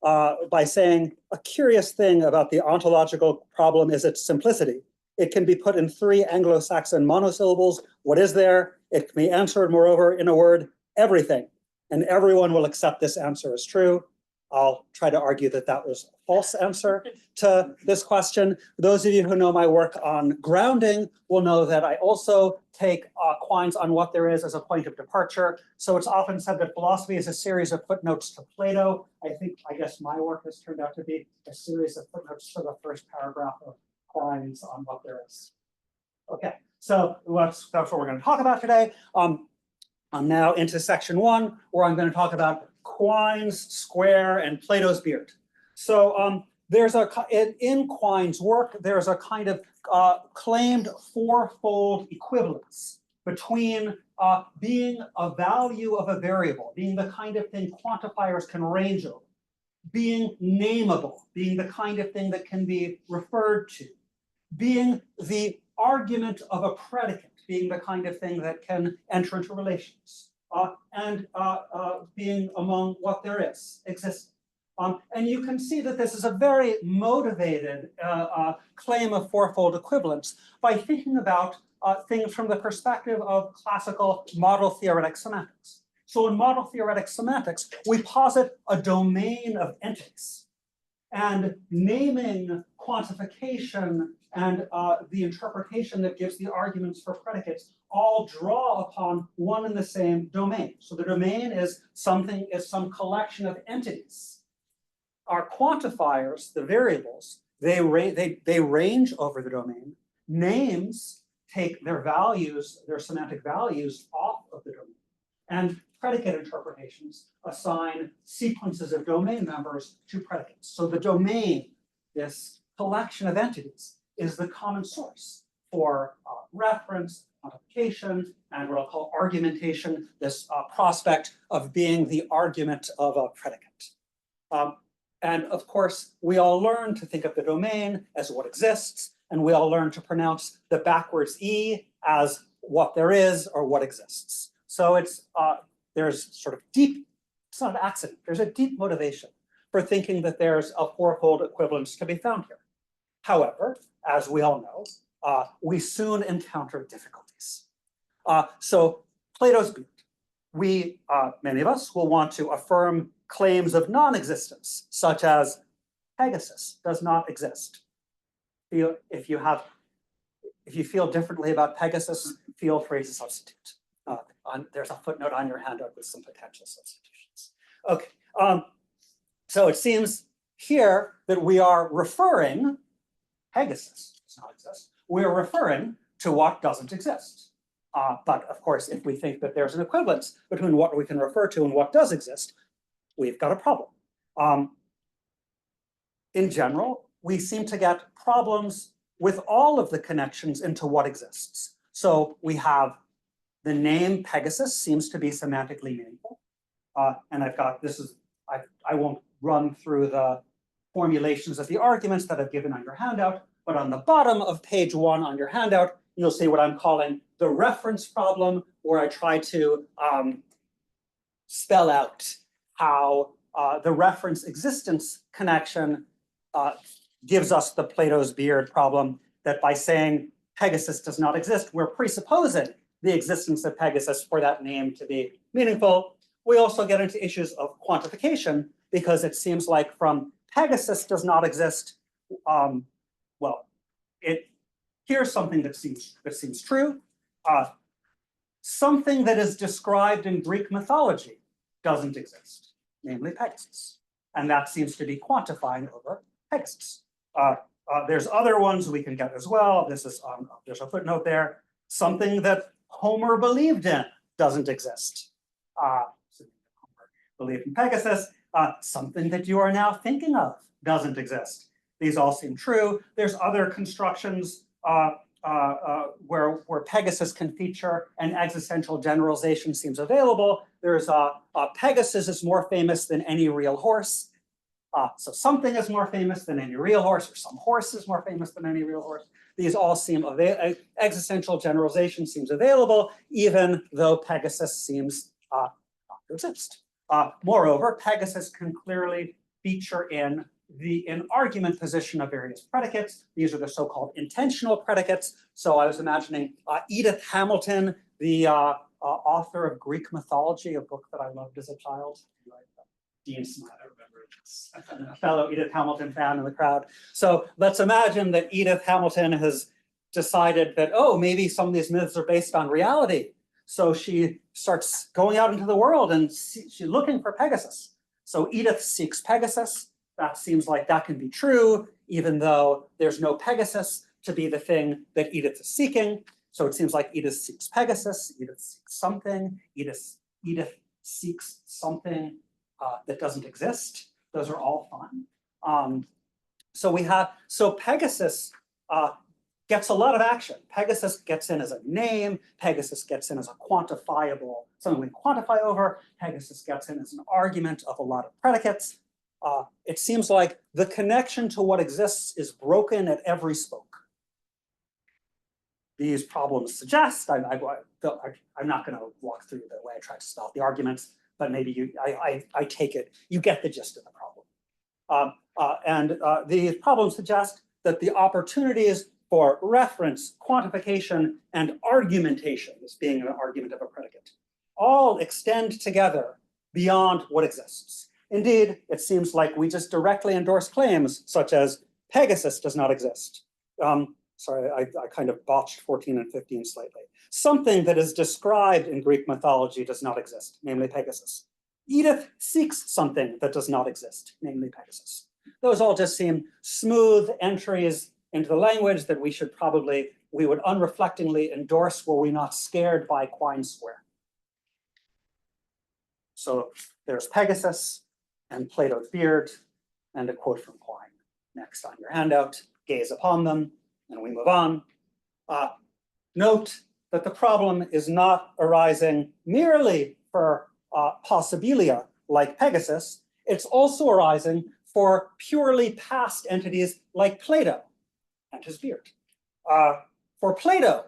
by saying a curious thing about the ontological problem is its simplicity. It can be put in 3 Anglo-Saxon monosyllables. What is there? It can be answered, moreover, in a word, everything. And everyone will accept this answer as true. I'll try to argue that that was a false answer to this question. Those of you who know my work on grounding will know that I also take Quine's on what there is as a point of departure. So it's often said that philosophy is a series of footnotes to Plato. I guess my work has turned out to be a series of footnotes to the first paragraph of Quine's on what there is. Okay, so that's what we're going to talk about today. I'm now into section 1, where I'm going to talk about Quine's square and Plato's beard. So there's in Quine's work, there's a kind of claimed fourfold equivalence between being a value of a variable, being the kind of thing quantifiers can range over, being nameable, being the kind of thing that can be referred to, being the argument of a predicate, being the kind of thing that can enter into relations, and being among what there is, existing. And you can see that this is a very motivated claim of fourfold equivalence by thinking about things from the perspective of classical model theoretic semantics. So in model theoretic semantics, we posit a domain of entities, and naming, quantification, and the interpretation that gives the arguments for predicates all draw upon one and the same domain. So the domain is some collection of entities. Our quantifiers, the variables, they range over the domain. Names take their values, their semantic values, off of the domain. And predicate interpretations assign sequences of domain members to predicates. So the domain, this collection of entities, is the common source for reference, quantification, and what I'll call argumentation, this prospect of being the argument of a predicate. And of course, we all learn to think of the domain as what exists, and we all learn to pronounce the backwards E as what there is or what exists. So there's sort of deep, it's not an accident, there's a deep motivation for thinking that there's a fourfold equivalence to be found here. However, as we all know, we soon encounter difficulties. So Plato's beard. Many of us will want to affirm claims of non-existence, such as Pegasus does not exist. If you feel differently about Pegasus, feel free to substitute. There's a footnote on your handout with some potential substitutions. Okay, so it seems here that we are referring, Pegasus does not exist, we're referring to what doesn't exist. But of course, if we think that there's an equivalence between what we can refer to and what does exist, we've got a problem. In general, we seem to get problems with all of the connections into what exists. So we have the name Pegasus seems to be semantically meaningful. And I've got, I won't run through the formulations of the arguments that I've given on your handout, but on the bottom of page 1 on your handout, you'll see what I'm calling the reference problem, where I try to spell out how the reference existence connection gives us the Plato's beard problem, that by saying Pegasus does not exist, we're presupposing the existence of Pegasus for that name to be meaningful. We also get into issues of quantification, because it seems like from Pegasus does not exist, here's something that seems true. Something that is described in Greek mythology doesn't exist, namely Pegasus. And that seems to be quantifying over Pegasus. There's other ones we can get as well. This is, there's a footnote there. Something that Homer believed in doesn't exist. Homer believed in Pegasus. Something that you are now thinking of doesn't exist. These all seem true. There's other constructions where Pegasus can feature an existential generalization seems available. There's Pegasus is more famous than any real horse. So something is more famous than any real horse, or some horse is more famous than any real horse. These all seem existential generalization seems available, even though Pegasus seems not to exist. Moreover, Pegasus can clearly feature in the argument position of various predicates. These are the so-called intentional predicates. So I was imagining Edith Hamilton, the author of Greek mythology, a book that I loved as a child. Dean Smith, I remember this. A fellow Edith Hamilton fan in the crowd. So let's imagine that Edith Hamilton has decided that, oh, maybe some of these myths are based on reality. So she starts going out into the world and she's looking for Pegasus. So Edith seeks Pegasus. That seems like that can be true, even though there's no Pegasus to be the thing that Edith is seeking. So it seems like Edith seeks Pegasus, Edith seeks something, Edith seeks something that doesn't exist. Those are all fun. So Pegasus gets a lot of action. Pegasus gets in as a name. Pegasus gets in as a quantifiable, something we quantify over. Pegasus gets in as an argument of a lot of predicates. It seems like the connection to what exists is broken at every spoke. These problems suggest, I'm not going to walk through the way I tried to spell out the arguments, but maybe I take it, you get the gist of the problem. These problems suggest that the opportunities for reference, quantification, and argumentation, this being an argument of a predicate, all extend together beyond what exists. Indeed, it seems like we just directly endorse claims such as Pegasus does not exist. Sorry, I kind of botched 14 and 15 slightly. Something that is described in Greek mythology does not exist, namely Pegasus. Edith seeks something that does not exist, namely Pegasus. Those all just seem smooth entries into the language that we would unreflectingly endorse were we not scared by Quine square. So there's Pegasus and Plato's beard and a quote from Quine. Next on your handout, gaze upon them, and we move on. Note that the problem is not arising merely for possibilia like Pegasus, it's also arising for purely past entities like Plato and his beard. For Plato,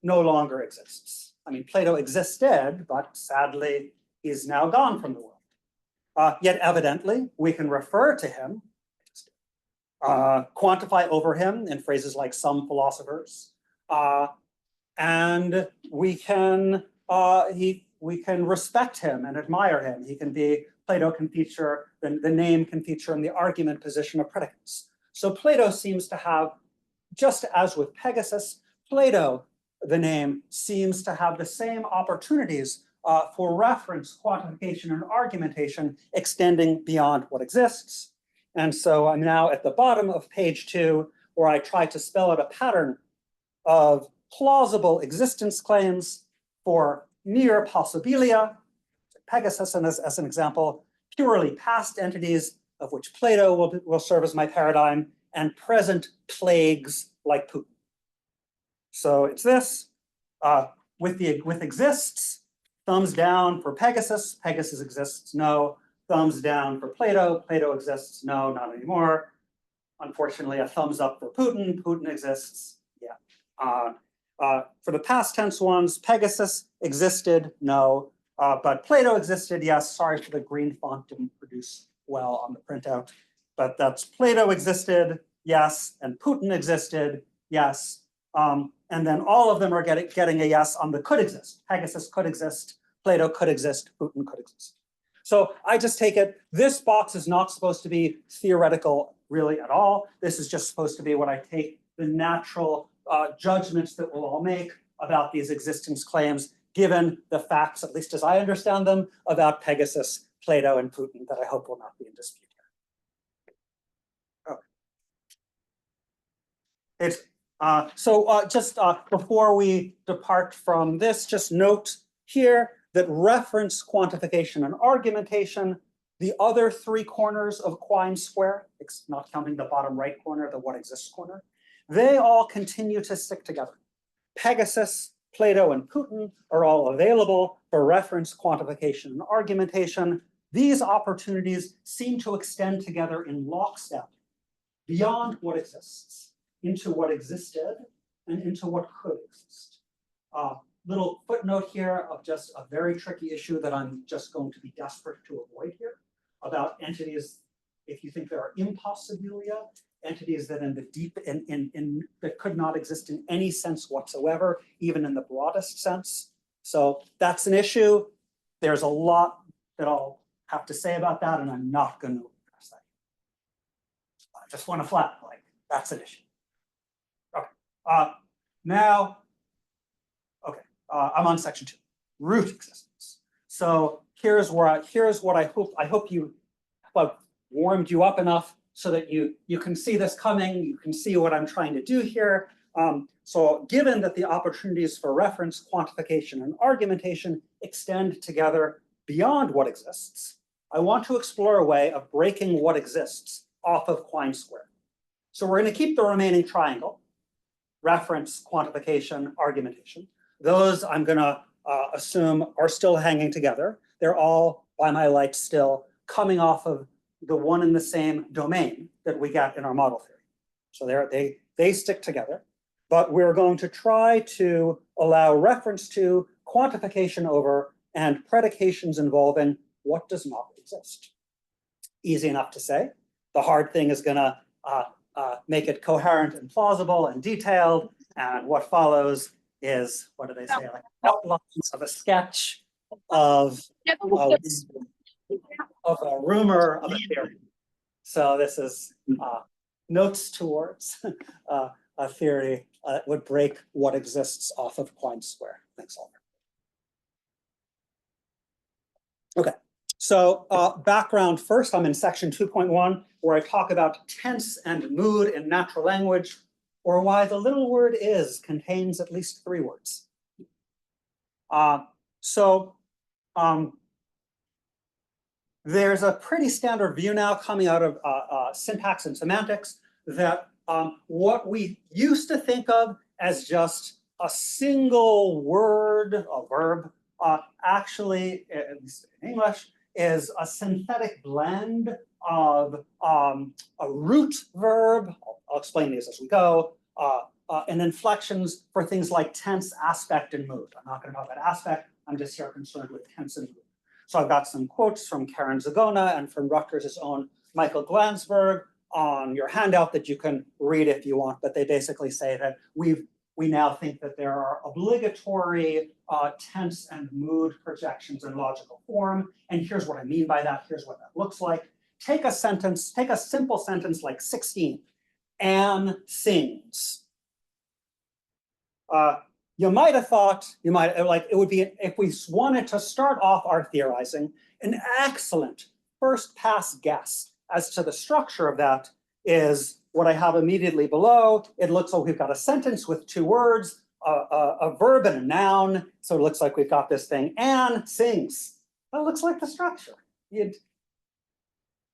no longer exists. I mean, Plato existed, but sadly, he's now gone from the world. Yet evidently, we can refer to him, quantify over him in phrases like some philosophers, and we can respect him and admire him. He can be, Plato can feature, the name can feature in the argument position of predicates. So Plato seems to have, just as with Pegasus, Plato, the name, seems to have the same opportunities for reference, quantification, and argumentation extending beyond what exists. And so I'm now at the bottom of page 2, where I try to spell out a pattern of plausible existence claims for mere possibilia, Pegasus as an example, purely past entities of which Plato will serve as my paradigm, and present plagues like Putin. So it's this, with exists, thumbs down for Pegasus, Pegasus exists, no. Thumbs down for Plato, Plato exists, no, not anymore. Unfortunately, a thumbs up for Putin, Putin exists, yeah. For the past tense ones, Pegasus existed, no. But Plato existed, yes. Sorry for the green font didn't produce well on the printout. But that's Plato existed, yes. And Putin existed, yes. And then all of them are getting a yes on the could exist. Pegasus could exist, Plato could exist, Putin could exist. So I just take it, this box is not supposed to be theoretical really at all. This is just supposed to be what I take the natural judgments that we'll all make about these existence claims, given the facts, at least as I understand them, about Pegasus, Plato, and Putin that I hope will not be in dispute here. Okay. Just before we depart from this, just note here that reference, quantification, and argumentation, the other 3 corners of Quine square, not counting the bottom right corner, the what exists corner, they all continue to stick together. Pegasus, Plato, and Putin are all available for reference, quantification, and argumentation. These opportunities seem to extend together in lockstep beyond what exists, into what existed, and into what could exist. Little footnote here of just a very tricky issue that I'm just going to be desperate to avoid here about entities if you think there are impossibilia, entities that in the deep that could not exist in any sense whatsoever, even in the broadest sense. So that's an issue. There's a lot that I'll have to say about that, and I'm not going to address that. I just want to flat like that's an issue. Okay. Now, okay, I'm on section 2, root existence. So here's what I hope you warmed you up enough so that you can see this coming, you can see what I'm trying to do here. So given that the opportunities for reference, quantification, and argumentation extend together beyond what exists, I want to explore a way of breaking what exists off of Quine's square. So we're going to keep the remaining triangle, reference, quantification, argumentation. Those I'm going to assume are still hanging together. They're all, by my light, still coming off of the one and the same domain that we get in our model theory. So they stick together, but we're going to try to allow reference to, quantification over, and predications involving what does not exist. Easy enough to say. The hard thing is going to make it coherent and plausible and detailed, and what follows is, what do they say, like outlines of a sketch of a rumor of a theory. So this is notes towards a theory that would break what exists off of Quine's square. Thanks, Oliver. Okay, so background first, I'm in section 2.1, where I talk about tense and mood in natural language, or why the little word is contains at least 3 words. There's a pretty standard view now coming out of syntax and semantics that what we used to think of as just a single word, a verb, actually, at least in English, is a synthetic blend of a root verb, I'll explain these as we go, and inflections for things like tense, aspect, and mood. I'm not going to talk about aspect, I'm just here concerned with tense and mood. So I've got some quotes from Karen Zagona and from Rutgers' own Michael Glansberg on your handout that you can read if you want, but they basically say that we now think that there are obligatory tense and mood projections in logical form. And here's what I mean by that. Here's what that looks like. Take a sentence, take a simple sentence like 16. Anne sings. You might have thought, it would be, if we wanted to start off our theorizing, an excellent first pass guess as to the structure of that is what I have immediately below. It looks like we've got a sentence with 2 words, a verb and a noun. So it looks like we've got this thing, Anne sings. That looks like the structure. A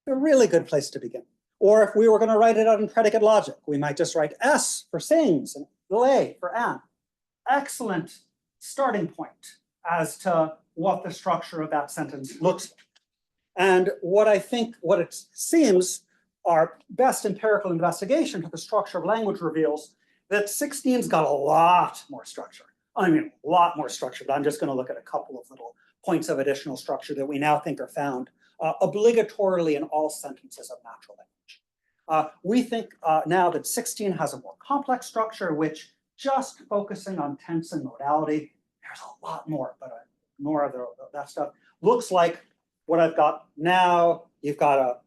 really good place to begin. Or if we were going to write it out in predicate logic, we might just write S for sings and A for Anne. Excellent starting point as to what the structure of that sentence looks like. And what it seems our best empirical investigation to the structure of language reveals that 16's got a lot more structure. I mean, a lot more structure, but I'm just going to look at a couple of little points of additional structure that we now think are found obligatorily in all sentences of natural language. We think now that 16 has a more complex structure, which just focusing on tense and modality, there's a lot more, but more of that stuff. Looks like what I've got now. You've got a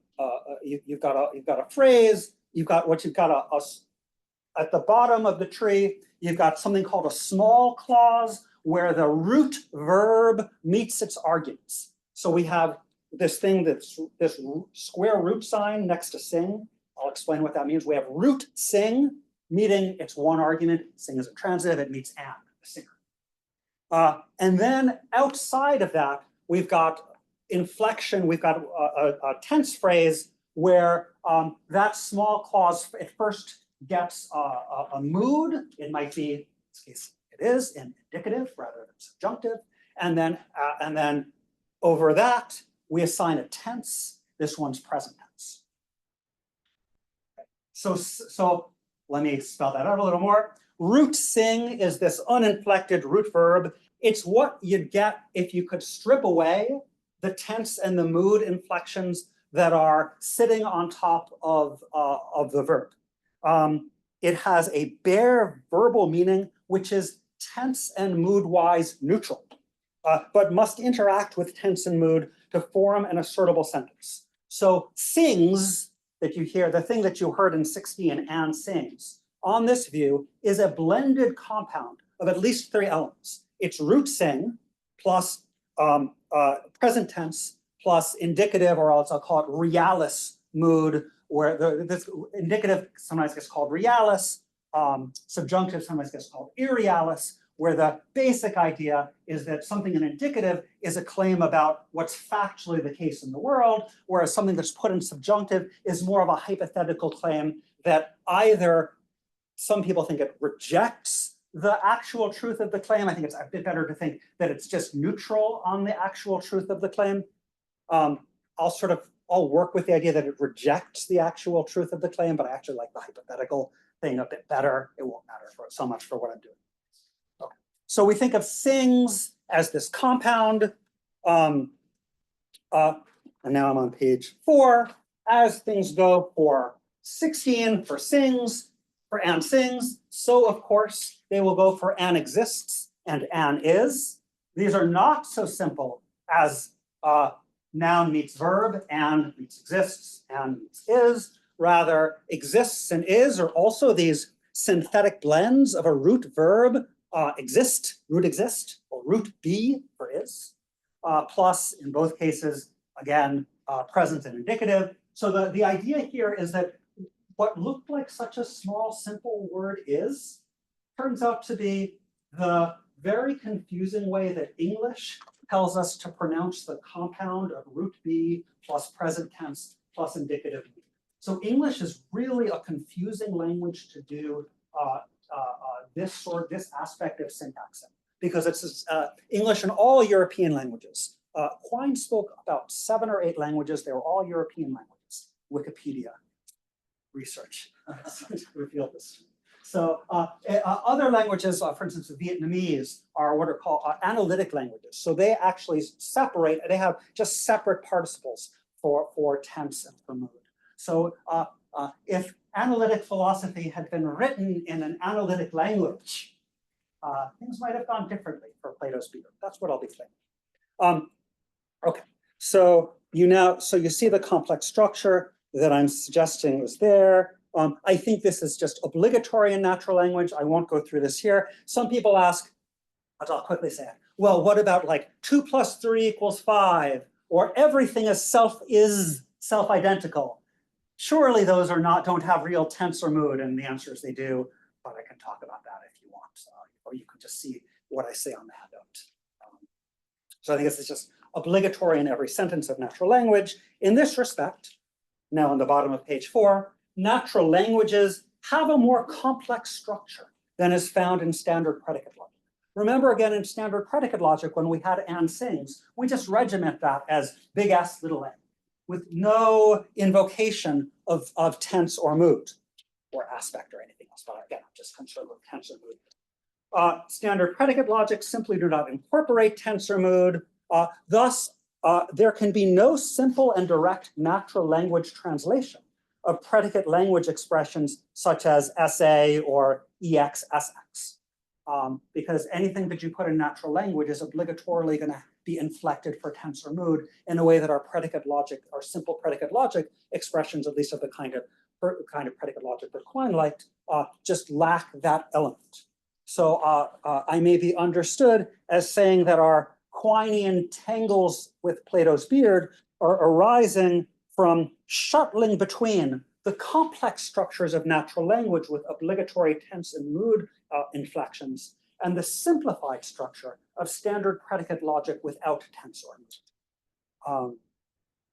phrase. At the bottom of the tree, you've got something called a small clause where the root verb meets its arguments. So we have this thing that's this square root sign next to sing. I'll explain what that means. We have root sing meeting its one argument. Sing is a transitive, it meets Anne, the singer. And then outside of that, we've got inflection, we've got a tense phrase where that small clause, it first gets a mood. It might be, in this case, it is in indicative rather than subjunctive. And then over that, we assign a tense. This one's present tense. So let me spell that out a little more. Root sing is this uninflected root verb. It's what you'd get if you could strip away the tense and the mood inflections that are sitting on top of the verb. It has a bare verbal meaning, which is tense and mood-wise neutral, but must interact with tense and mood to form an assertable sentence. So sings that you hear, the thing that you heard in 16, and sings, on this view is a blended compound of at least 3 elements. It's root sing plus present tense plus indicative, or else I'll call it realis mood, where this indicative sometimes gets called realis, subjunctive sometimes gets called irrealis, where the basic idea is that something in indicative is a claim about what's factually the case in the world, whereas something that's put in subjunctive is more of a hypothetical claim that either some people think it rejects the actual truth of the claim. I think it's a bit better to think that it's just neutral on the actual truth of the claim. I'll work with the idea that it rejects the actual truth of the claim, but I actually like the hypothetical thing a bit better. It won't matter so much for what I'm doing. Okay. So we think of sings as this compound, and now I'm on page 4, as things go for 16 for sings, for and sings, so of course they will go for and exists and is. These are not so simple as noun meets verb, and meets exists, and meets is. Rather, exists and is are also these synthetic blends of a root verb, exist, root exist, or root be for is, plus in both cases, again, present and indicative. So the idea here is that what looked like such a small, simple word is, turns out to be the very confusing way that English tells us to pronounce the compound of root be plus present tense plus indicative. So English is really a confusing language to do this aspect of syntax in, because it's English in all European languages. Quine spoke about 7 or 8 languages. They were all European languages. Wikipedia research revealed this. So other languages, for instance, Vietnamese, are what are called analytic languages. So they actually separate, they have just separate participles for tense and for mood. So if analytic philosophy had been written in an analytic language, things might have gone differently for Plato's Beard. That's what I'll be saying. Okay, so you see the complex structure that I'm suggesting was there. I think this is just obligatory in natural language. I won't go through this here. Some people ask, but I'll quickly say it. Well, what about like 2 + 3 = 5, or everything is self-identical? Surely those don't have real tense or mood, and the answer is they do, but I can talk about that if you want, or you can just see what I say on the handout. So I think this is just obligatory in every sentence of natural language. In this respect, now on the bottom of page 4, natural languages have a more complex structure than is found in standard predicate logic. Remember again, in standard predicate logic, when we had and sings, we just regiment that as big S, little a, with no invocation of tense or mood or aspect or anything else. But again, I'm just concerned with tense or mood. Standard predicate logic simply do not incorporate tense or mood. Thus, there can be no simple and direct natural language translation of predicate language expressions such as SA or EX, SX. Because anything that you put in natural language is obligatorily going to be inflected for tense or mood in a way that our predicate logic, our simple predicate logic expressions, at least of the kind of predicate logic that Quine liked, just lack that element. So I may be understood as saying that our Quinean tangles with Plato's Beard are arising from shuttling between the complex structures of natural language with obligatory tense and mood inflections and the simplified structure of standard predicate logic without tense or mood.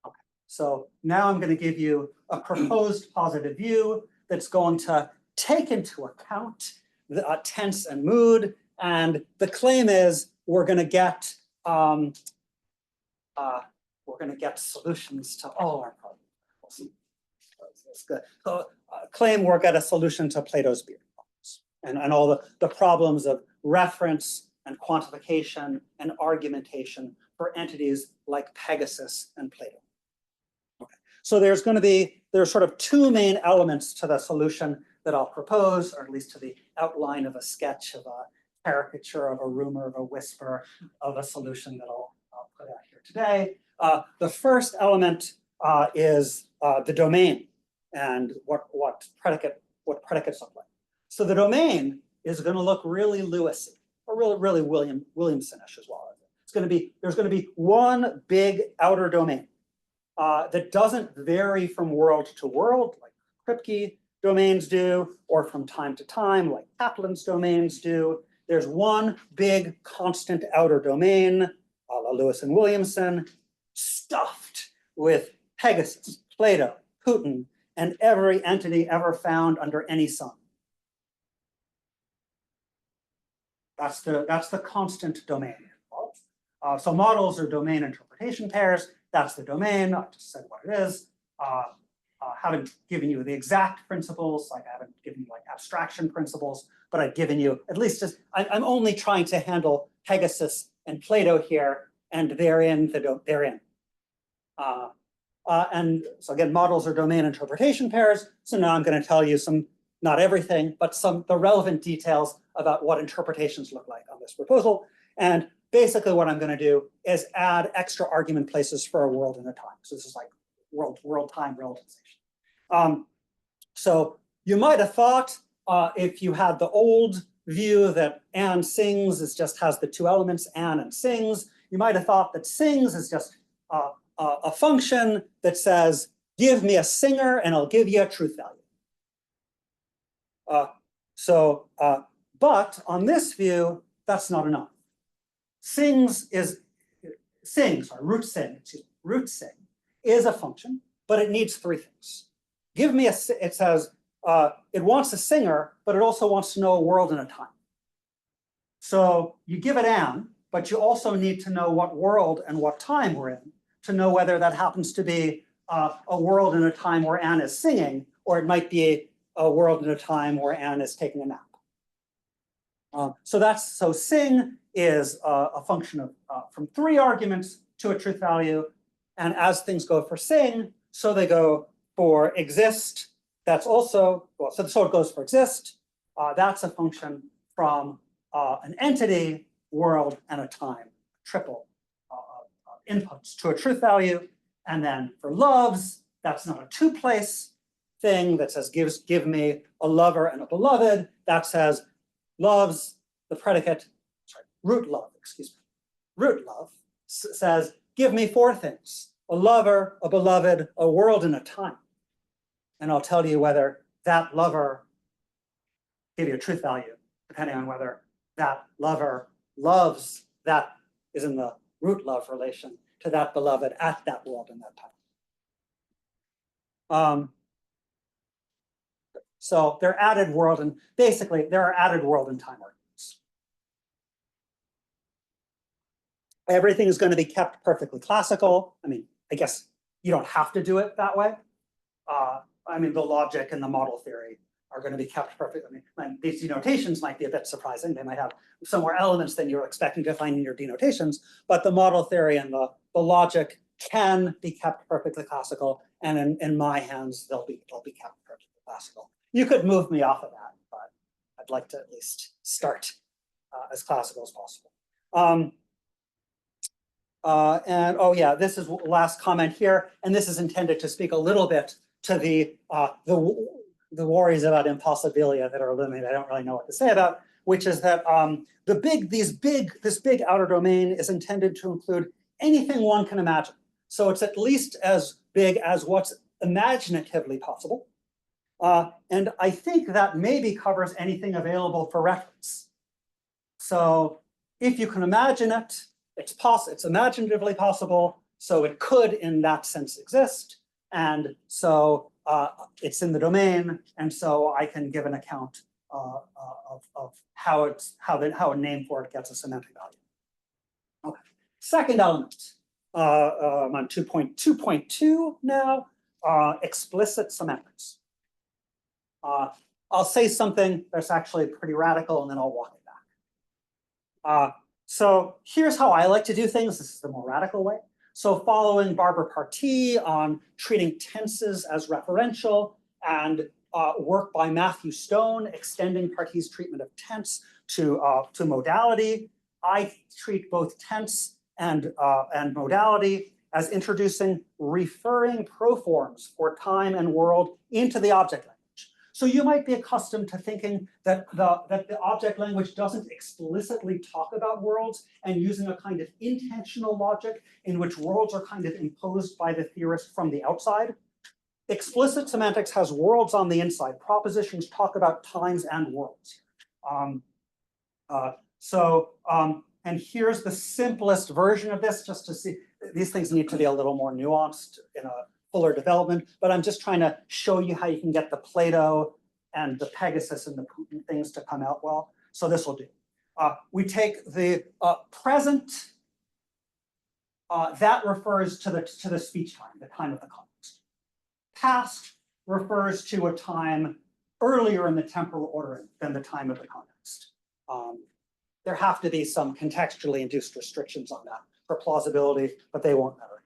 Okay. So now I'm going to give you a proposed positive view that's going to take into account the tense and mood, and the claim is we're going to get solutions to all our problems. We'll see. So, claim we'll get a solution to Plato's Beard problems and all the problems of reference and quantification and argumentation for entities like Pegasus and Plato. Okay. So there's sort of two main elements to the solution that I'll propose, or at least to the outline of a sketch of a caricature of a rumor, of a whisper of a solution that I'll put out here today. The first element is the domain and what predicates look like. So the domain is going to look really Lewisy, or really Williamson-ish as well. There's going to be one big outer domain that doesn't vary from world to world, like Kripke domains do, or from time to time, like Kaplan's domains do. There's one big constant outer domain, a la Lewis and Williamson, stuffed with Pegasus, Plato, Putin, and every entity ever found under any sun. That's the constant domain. So models are domain interpretation pairs. That's the domain. I just said what it is. Haven't given you the exact principles, like I haven't given you like abstraction principles, but I've given you at least just, I'm only trying to handle Pegasus and Plato here, and they're in. And so again, models are domain interpretation pairs. So now I'm going to tell you some, not everything, but the relevant details about what interpretations look like on this proposal. And basically what I'm going to do is add extra argument places for a world and a time. So this is like world time relativization. So you might have thought if you had the old view that and sings has the two elements, and sings, you might have thought that sings is just a function that says, give me a singer and I'll give you a truth value. But on this view, that's not enough. Root sing is a function, but it needs three things. It says, it wants a singer, but it also wants to know a world and a time. So you give it an, but you also need to know what world and what time we're in to know whether that happens to be a world and a time where Anne is singing, or it might be a world and a time where Anne is taking a nap. So sing is a function of from three arguments to a truth value, and as things go for sing, so they go for exist. That's also so it goes for exist. That's a function from an entity, world, and a time, triple inputs to a truth value. And then for loves, that's not a two-place thing that says give me a lover and a beloved. That says loves, the predicate, root love says give me four things: a lover, a beloved, a world, and a time. And I'll tell you whether that lover give you a truth value, depending on whether that lover loves, that is in the root love relation to that beloved at that world and that time. So they're added world, and basically there are added world and time arguments. Everything is going to be kept perfectly classical. I mean, I guess you don't have to do it that way. I mean, the logic and the model theory are going to be kept perfect. I mean, these denotations might be a bit surprising. They might have some more elements than you're expecting to find in your denotations, but the model theory and the logic can be kept perfectly classical, and in my hands, they'll be kept perfectly classical. You could move me off of that, but I'd like to at least start as classical as possible. And oh yeah, this is last comment here, and this is intended to speak a little bit to the worries about impossibilia that are limited. I don't really know what to say about, which is that this big outer domain is intended to include anything one can imagine. So it's at least as big as what's imaginatively possible. And I think that maybe covers anything available for reference. So if you can imagine it, it's imaginatively possible, so it could in that sense exist. And so it's in the domain, and so I can give an account of how a name for it gets a semantic value. Okay. Second element, I'm on 2.2 now, explicit semantics. I'll say something that's actually pretty radical, and then I'll walk it back. So here's how I like to do things. This is the more radical way. So following Barbara Partee on treating tenses as referential, and work by Matthew Stone extending Partee's treatment of tense to modality, I treat both tense and modality as introducing referring proforms for time and world into the object language. So you might be accustomed to thinking that the object language doesn't explicitly talk about worlds, and using a kind of intentional logic in which worlds are kind of imposed by the theorist from the outside. Explicit semantics has worlds on the inside. Propositions talk about times and worlds. And here's the simplest version of this, just to see. These things need to be a little more nuanced in a fuller development, but I'm just trying to show you how you can get the Plato and the Pegasus and the Putin things to come out well. So this will do. We take the present, that refers to the speech time, the time of the context. Past refers to a time earlier in the temporal order than the time of the context. There have to be some contextually induced restrictions on that for plausibility, but they won't matter.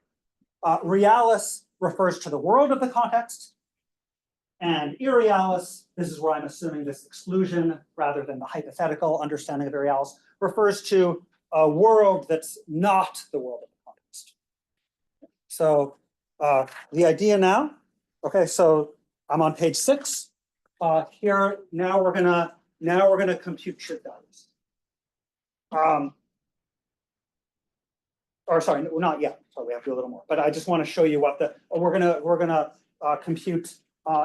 Realis refers to the world of the context, and irrealis, this is where I'm assuming this exclusion rather than the hypothetical understanding of irrealis, refers to a world that's not the world of the context. So the idea now, okay, so I'm on page 6. Here now we're gonna compute truth values. Or sorry, not yet. Sorry, we have to do a little more. But I just want to show you what we're gonna compute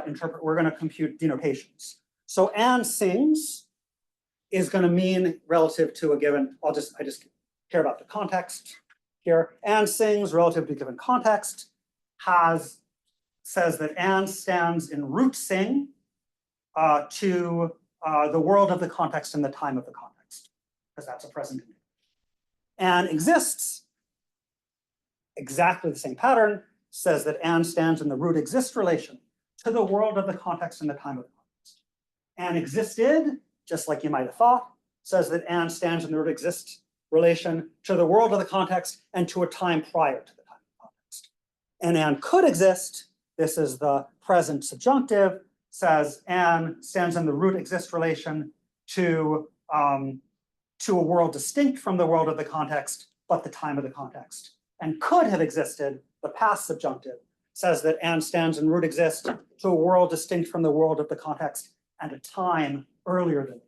interpret. We're gonna compute denotations. So Anne sings is going to mean relative to a given. I just care about the context here. Anne sings relative to a given context says that Anne stands in root sing to the world of the context and the time of the context, because that's a present indicator. Anne exists, exactly the same pattern, says that Anne stands in the root exist relation to the world of the context and the time of the context. Anne existed, just like you might have thought, says that Anne stands in the root exist relation to the world of the context and to a time prior to the time of the context. And Anne could exist, this is the present subjunctive, says Anne stands in the root exist relation to a world distinct from the world of the context, but the time of the context. And could have existed, the past subjunctive, says that Anne stands in root exist to a world distinct from the world of the context and a time earlier than it.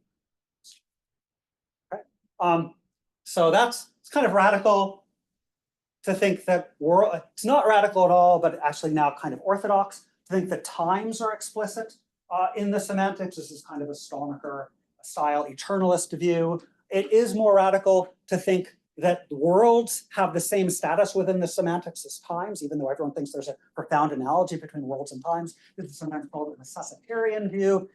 Okay. So it's kind of radical to think that it's not radical at all, but actually now kind of orthodox to think that times are explicit in the semantics. This is kind of a Stonecker style eternalist view. It is more radical to think that worlds have the same status within the semantics as times, even though everyone thinks there's a profound analogy between worlds and times. This is sometimes called a necessitarian view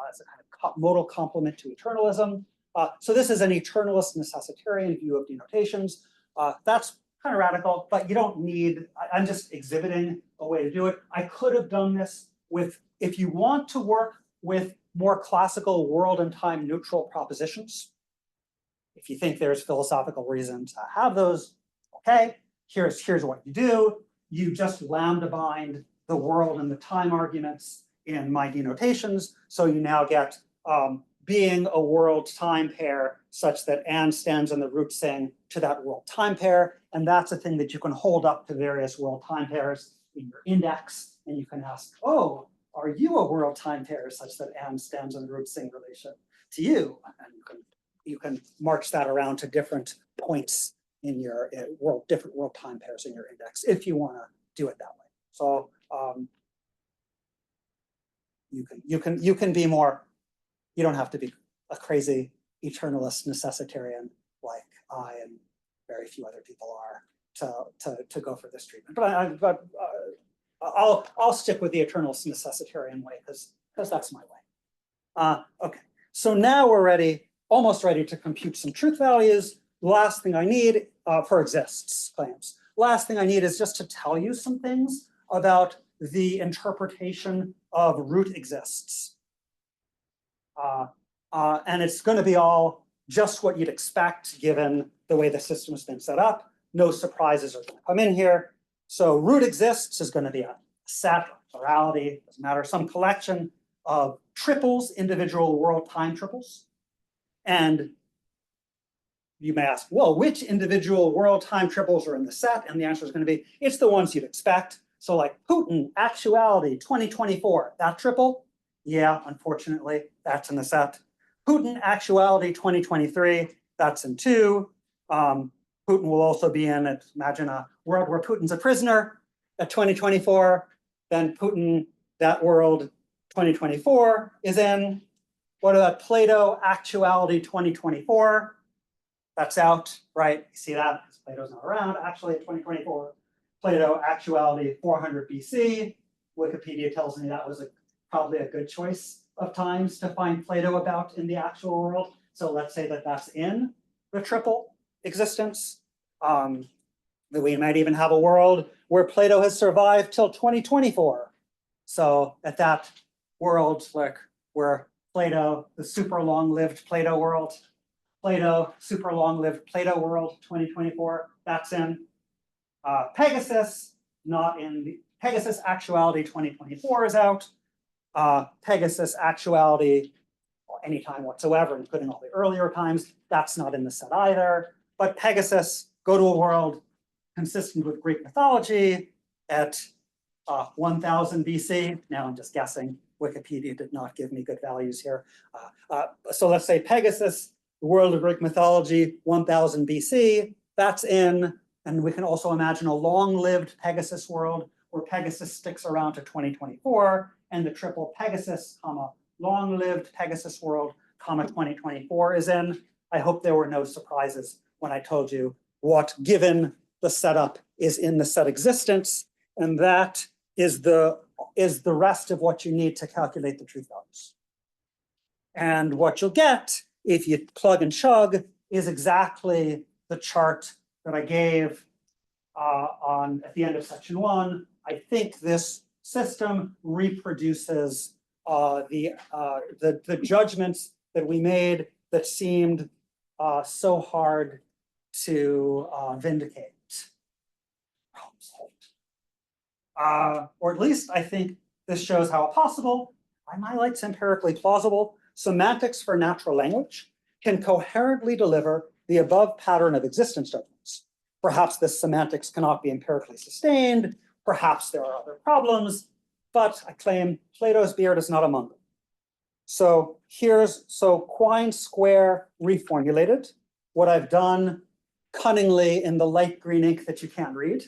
as a kind of modal complement to eternalism. So this is an eternalist necessitarian view of denotations. That's kind of radical, but you don't need, I'm just exhibiting a way to do it. I could have done this with, if you want to work with more classical world and time neutral propositions, if you think there's philosophical reason to have those, okay, here's what you do. You just lambda bind the world and the time arguments in my denotations. So you now get being a world time pair such that Anne stands in the root sing to that world time pair. And that's a thing that you can hold up to various world time pairs in your index. And you can ask, oh, are you a world time pair such that Anne stands in the root sing relation to you? And you can march that around to different points in your different world time pairs in your index if you want to do it that way. So you can be more. You don't have to be a crazy eternalist necessitarian like I and very few other people are to go for this treatment. But I'll stick with the eternalist necessitarian way because that's my way. Okay, so now we're almost ready to compute some truth values. The last thing I need for exists claims. Last thing I need is just to tell you some things about the interpretation of root exists. And it's going to be all just what you'd expect given the way the system's been set up. no surprises are going to come in here. So root exists is going to be a set, plurality, doesn't matter, some collection of triples, individual world time triples. And you may ask, well, which individual world time triples are in the set? And the answer is going to be, it's the ones you'd expect. So like Putin, actuality, 2024, that triple? Yeah, unfortunately, that's in the set. Putin, actuality, 2023, that's in 2. Putin will also be in, imagine a world where Putin's a prisoner at 2024. Then Putin, that world, 2024 is in. What about Plato, actuality, 2024? That's out, right? You see that because Plato's not around. Actually, 2024, Plato, actuality, 400 BC. Wikipedia tells me that was probably a good choice of times to find Plato about in the actual world. So let's say that that's in the triple existence. That we might even have a world where Plato has survived till 2024. So at that world, like where Plato, the super long-lived Plato world, Plato, super long-lived Plato world, 2024, that's in. Pegasus, not in the, Pegasus actuality 2024 is out. Pegasus actuality, well, anytime whatsoever, including all the earlier times, that's not in the set either. But Pegasus, go to a world consistent with Greek mythology at 1000 BC. Now I'm just guessing. Wikipedia did not give me good values here. So let's say Pegasus, the world of Greek mythology, 1000 BC, that's in. And we can also imagine a long-lived Pegasus world where Pegasus sticks around to 2024, and the triple Pegasus, comma, long-lived Pegasus world, comma, 2024 is in. I hope there were no surprises when I told you what, given the setup, is in the set existence, and that is the rest of what you need to calculate the truth values. And what you'll get if you plug and chug is exactly the chart that I gave at the end of section 1. I think this system reproduces the judgments that we made that seemed so hard to vindicate. Or at least I think this shows how possible, I'm highlights empirically plausible, semantics for natural language can coherently deliver the above pattern of existence judgments. Perhaps this semantics cannot be empirically sustained, perhaps there are other problems, but I claim Plato's beard is not among them. So Quine square reformulated. What I've done cunningly in the light green ink that you can't read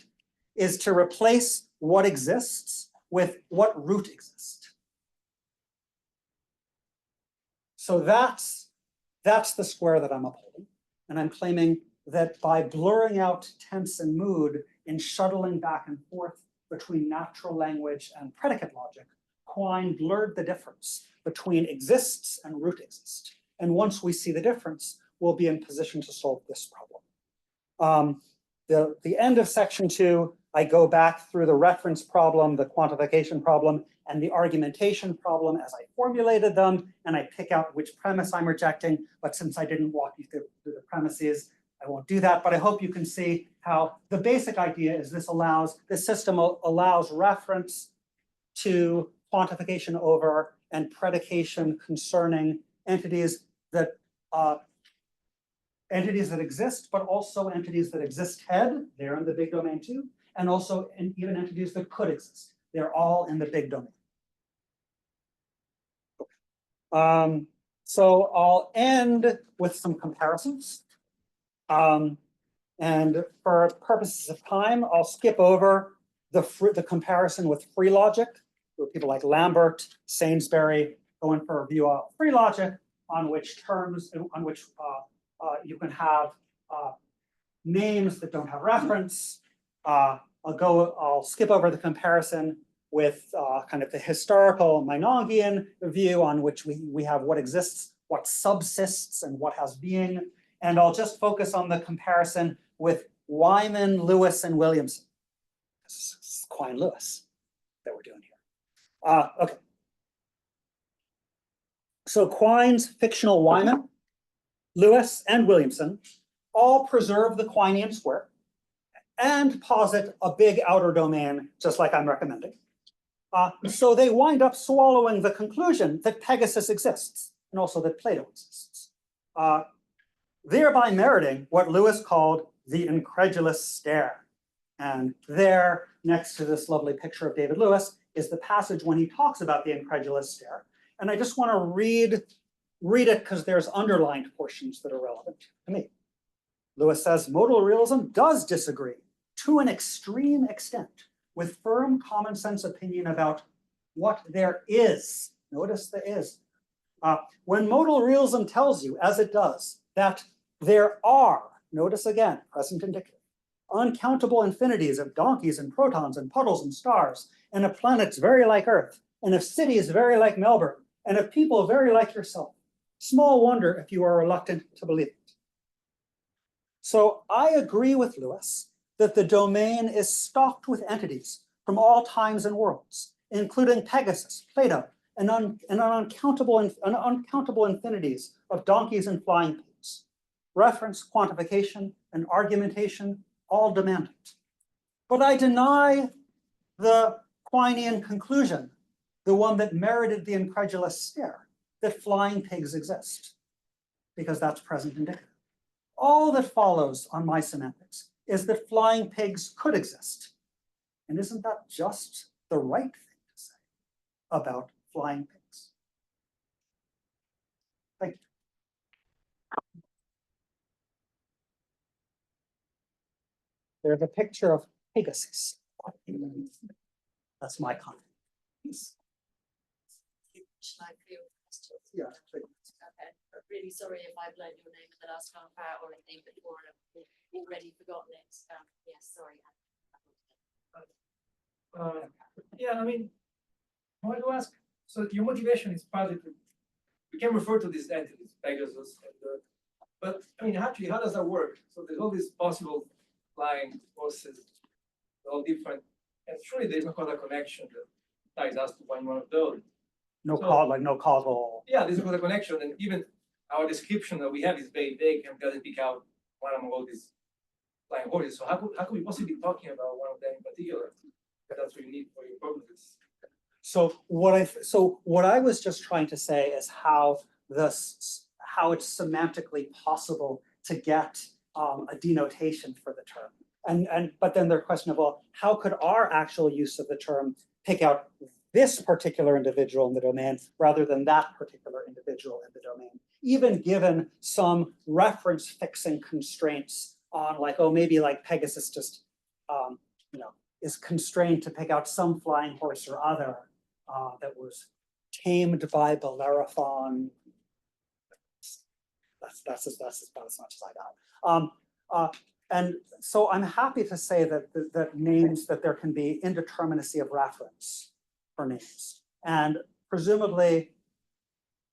is to replace what exists with what root exists. So that's the square that I'm upholding. And I'm claiming that by blurring out tense and mood and shuttling back and forth between natural language and predicate logic, Quine blurred the difference between exists and root exist. And once we see the difference, we'll be in position to solve this problem. The end of section 2, I go back through the reference problem, the quantification problem, and the argumentation problem as I formulated them, and I pick out which premise I'm rejecting. But since I didn't walk you through the premises, I won't do that. But I hope you can see how the basic idea is this system allows reference to quantification over and predication concerning entities that exist, but also entities that exist head, they're in the big domain too, and also even entities that could exist. They're all in the big domain. So I'll end with some comparisons. And for purposes of time, I'll skip over the comparison with free logic, where people like Lambert, Sainsbury go in for a view of free logic, on which you can have names that don't have reference. I'll skip over the comparison with kind of the historical Meinongian view, on which we have what exists, what subsists, and what has being. And I'll just focus on the comparison with Wyman, Lewis, and Williamson. This is Quine Lewis that we're doing here. Okay. So Quine's fictional Wyman, Lewis, and Williamson all preserve the Quinean square. and posit a big outer domain, just like I'm recommending. So they wind up swallowing the conclusion that Pegasus exists and also that Plato exists, thereby meriting what Lewis called the incredulous stare. And there, next to this lovely picture of David Lewis, is the passage when he talks about the incredulous stare. And I just want to read it because there's underlined portions that are relevant to me. Lewis says, modal realism does disagree to an extreme extent with firm common sense opinion about what there is. Notice the is. When modal realism tells you, as it does, that there are, notice again, present indicative, uncountable infinities of donkeys and protons and puddles and stars, and of planets very like Earth, and of cities very like Melbourne, and of people very like yourself. Small wonder if you are reluctant to believe it. So I agree with Lewis that the domain is stocked with entities from all times and worlds, including Pegasus, Plato, and uncountable infinities of donkeys and flying pigs. Reference, quantification, and argumentation all demand it. But I deny the Quinean conclusion, the one that merited the incredulous stare, that flying pigs exist, because that's present indicative. All that follows on my semantics is that flying pigs could exist. And isn't that just the right thing to say about flying pigs? Thank you. There's a picture of Pegasus. That's my comment. Shall I feel questions? Yeah, please. Okay. I'm really sorry if I've learned your name in the last half hour or anything before and I've already forgotten it. Yes, sorry. Yeah, I mean, I want to ask, so your motivation is partly to, we can refer to these entities, Pegasus, and but I mean, actually, how does that work? So there's all these possible flying forces, all different, and surely there's no causal connection that ties us to one of those. No causal. Yeah, there's a causal connection, and even our description that we have is very vague and doesn't pick out one among all these flying horses. So how could we possibly be talking about one of them in particular? That's what you need for your purposes. So what I was just trying to say is how it's semantically possible to get a denotation for the term. But then the question of, well, how could our actual use of the term pick out this particular individual in the domain rather than that particular individual in the domain, even given some reference fixing constraints on like, oh, maybe like Pegasus just, is constrained to pick out some flying horse or other that was tamed by Bellerophon. That's about as much as I got. And so I'm happy to say that names, that there can be indeterminacy of reference for names. And presumably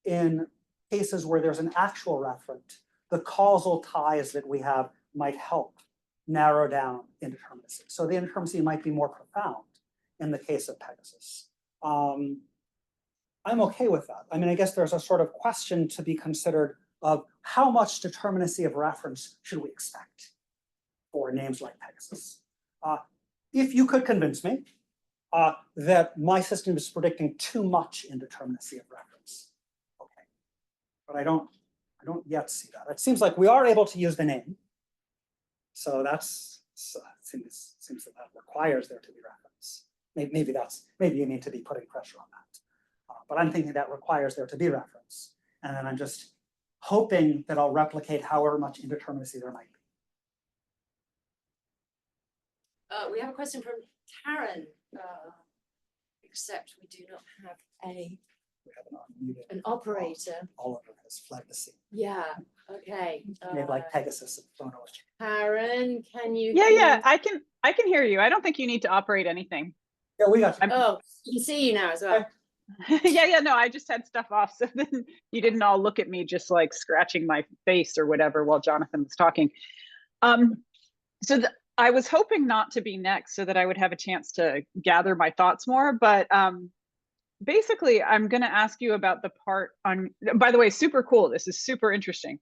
in cases where there's an actual referent, the causal ties that we have might help narrow down indeterminacy. So the indeterminacy might be more profound in the case of Pegasus. I'm okay with that. I mean, I guess there's a sort of question to be considered of how much determinacy of reference should we expect for names like Pegasus. If you could convince me that my system is predicting too much indeterminacy of reference, okay. But I don't yet see that. It seems like we are able to use the name. So seems that requires there to be reference. Maybe you need to be putting pressure on that. But I'm thinking that requires there to be reference. And then I'm just hoping that I'll replicate however much indeterminacy there might be. We have a question from Karen, except we do not have an operator. Oliver has fled the scene. Yeah, okay. Made like Pegasus and thrown away. Karen, can you Yeah, I can hear you. I don't think you need to operate anything. Yeah, we got you. Oh, you can see you now as well. Yeah, no, I just had stuff off, so then you didn't all look at me just like scratching my face or whatever while Jonathan was talking. So I was hoping not to be next so that I would have a chance to gather my thoughts more, but basically I'm going to ask you about the part on, by the way, super cool. This is super interesting.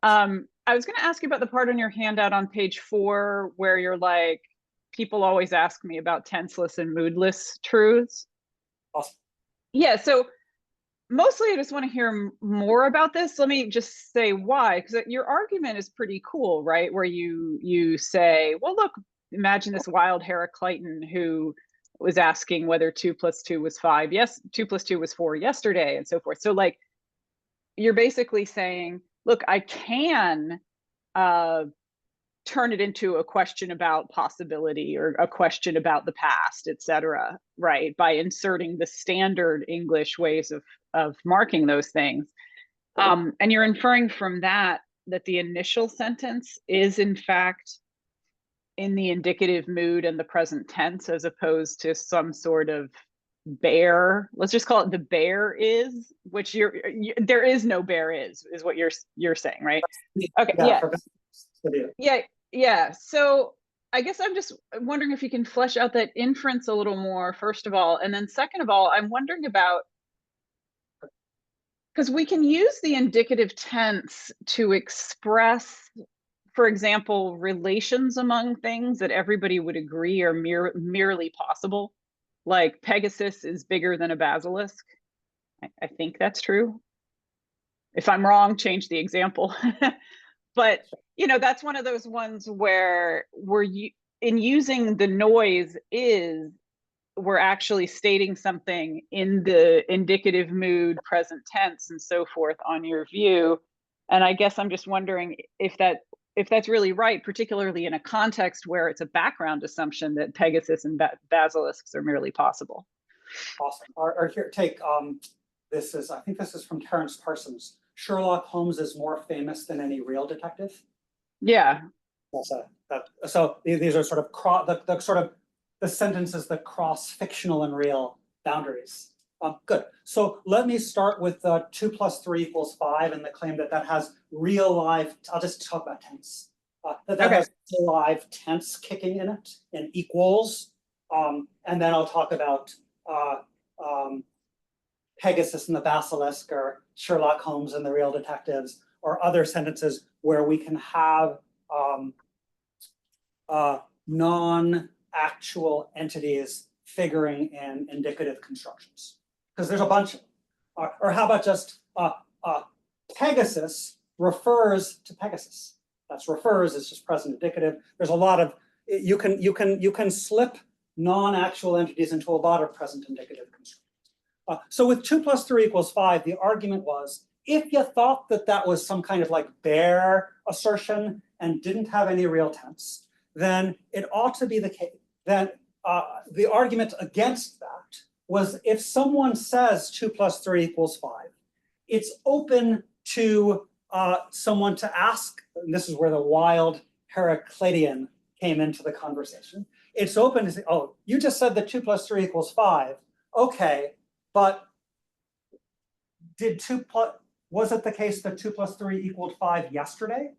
I I was going to ask you about the part on your handout on page 4 where you're like, people always ask me about tenseless and moodless truths. Awesome. Yeah, so mostly I just want to hear more about this. Let me just say why, because your argument is pretty cool, right? Where you say, well, look, imagine this wild Heraclitan who was asking whether 2 + 2 was 5. Yes, 2 + 2 was 4 yesterday, and so forth. So like, you're basically saying, look, I can turn it into a question about possibility or a question about the past, et cetera, right? By inserting the standard English ways of marking those things. And you're inferring from that that the initial sentence is in fact in the indicative mood and the present tense, as opposed to some sort of bear. Let's just call it the bear is, which there is no bear is what you're saying, right? Okay, yeah. Yeah. So I guess I'm just wondering if you can flesh out that inference a little more, first of all. And then second of all, I'm wondering about, because we can use the indicative tense to express, for example, relations among things that everybody would agree are merely possible. Like Pegasus is bigger than a basilisk. I think that's true. If I'm wrong, change the example. But that's one of those ones where in using the noise we're actually stating something in the indicative mood, present tense, and so forth on your view. And I guess I'm just wondering if that's really right, particularly in a context where it's a background assumption that Pegasus and basilisks are merely possible. Awesome. Or here, take I think this is from Terence Parsons. Sherlock Holmes is more famous than any real detective. Yeah. So these are sort of the sentences that cross fictional and real boundaries. Good. So let me start with 2 + 3 = 5 and the claim that has real live. I'll just talk about tense. That has real live tense kicking in it and equals. And then I'll talk about Pegasus and the basilisk, or Sherlock Holmes and the real detectives, or other sentences where we can have non-actual entities figuring in indicative constructions, because there's a bunch of them. Or how about just Pegasus refers to Pegasus. That's refers is just present indicative. There's a lot of you can slip non-actual entities into a lot of present indicative constructions. So with 2 + 3 = 5, the argument was, if you thought that was some kind of like bare assertion and didn't have any real tense, then it ought to be the case. Then the argument against that was, if someone says 2 + 3 = 5, it's open to someone to ask, and this is where the wild Heraclitean came into the conversation. It's open to say, oh, you just said that 2 + 3 = 5. Okay, but was it the case that 2 + 3 = 5 yesterday?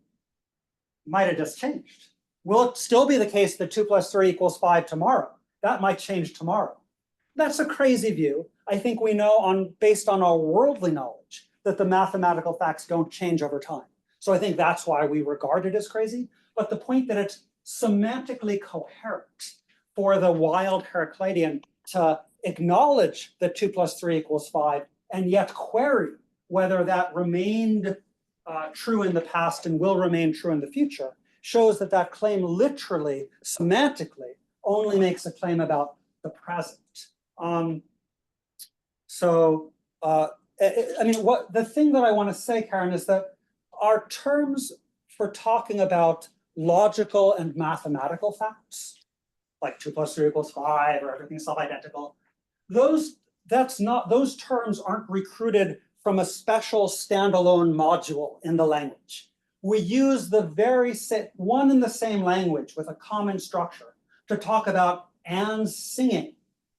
Might have just changed. Will it still be the case that 2 + 3 = 5 tomorrow? That might change tomorrow. That's a crazy view. I think we know, based on our worldly knowledge, that the mathematical facts don't change over time. So I think that's why we regard it as crazy. But the point that it's semantically coherent for the wild Heraclitean to acknowledge that 2 + 3 = 5 and yet query whether that remained true in the past and will remain true in the future shows that claim literally, semantically, only makes a claim about the present. The thing that I want to say, Karen, is that our terms for talking about logical and mathematical facts, like 2 + 3 = 5 or everything's self-identical, those terms aren't recruited from a special standalone module in the language. We use the very one and the same language with a common structure to talk about Anne's singing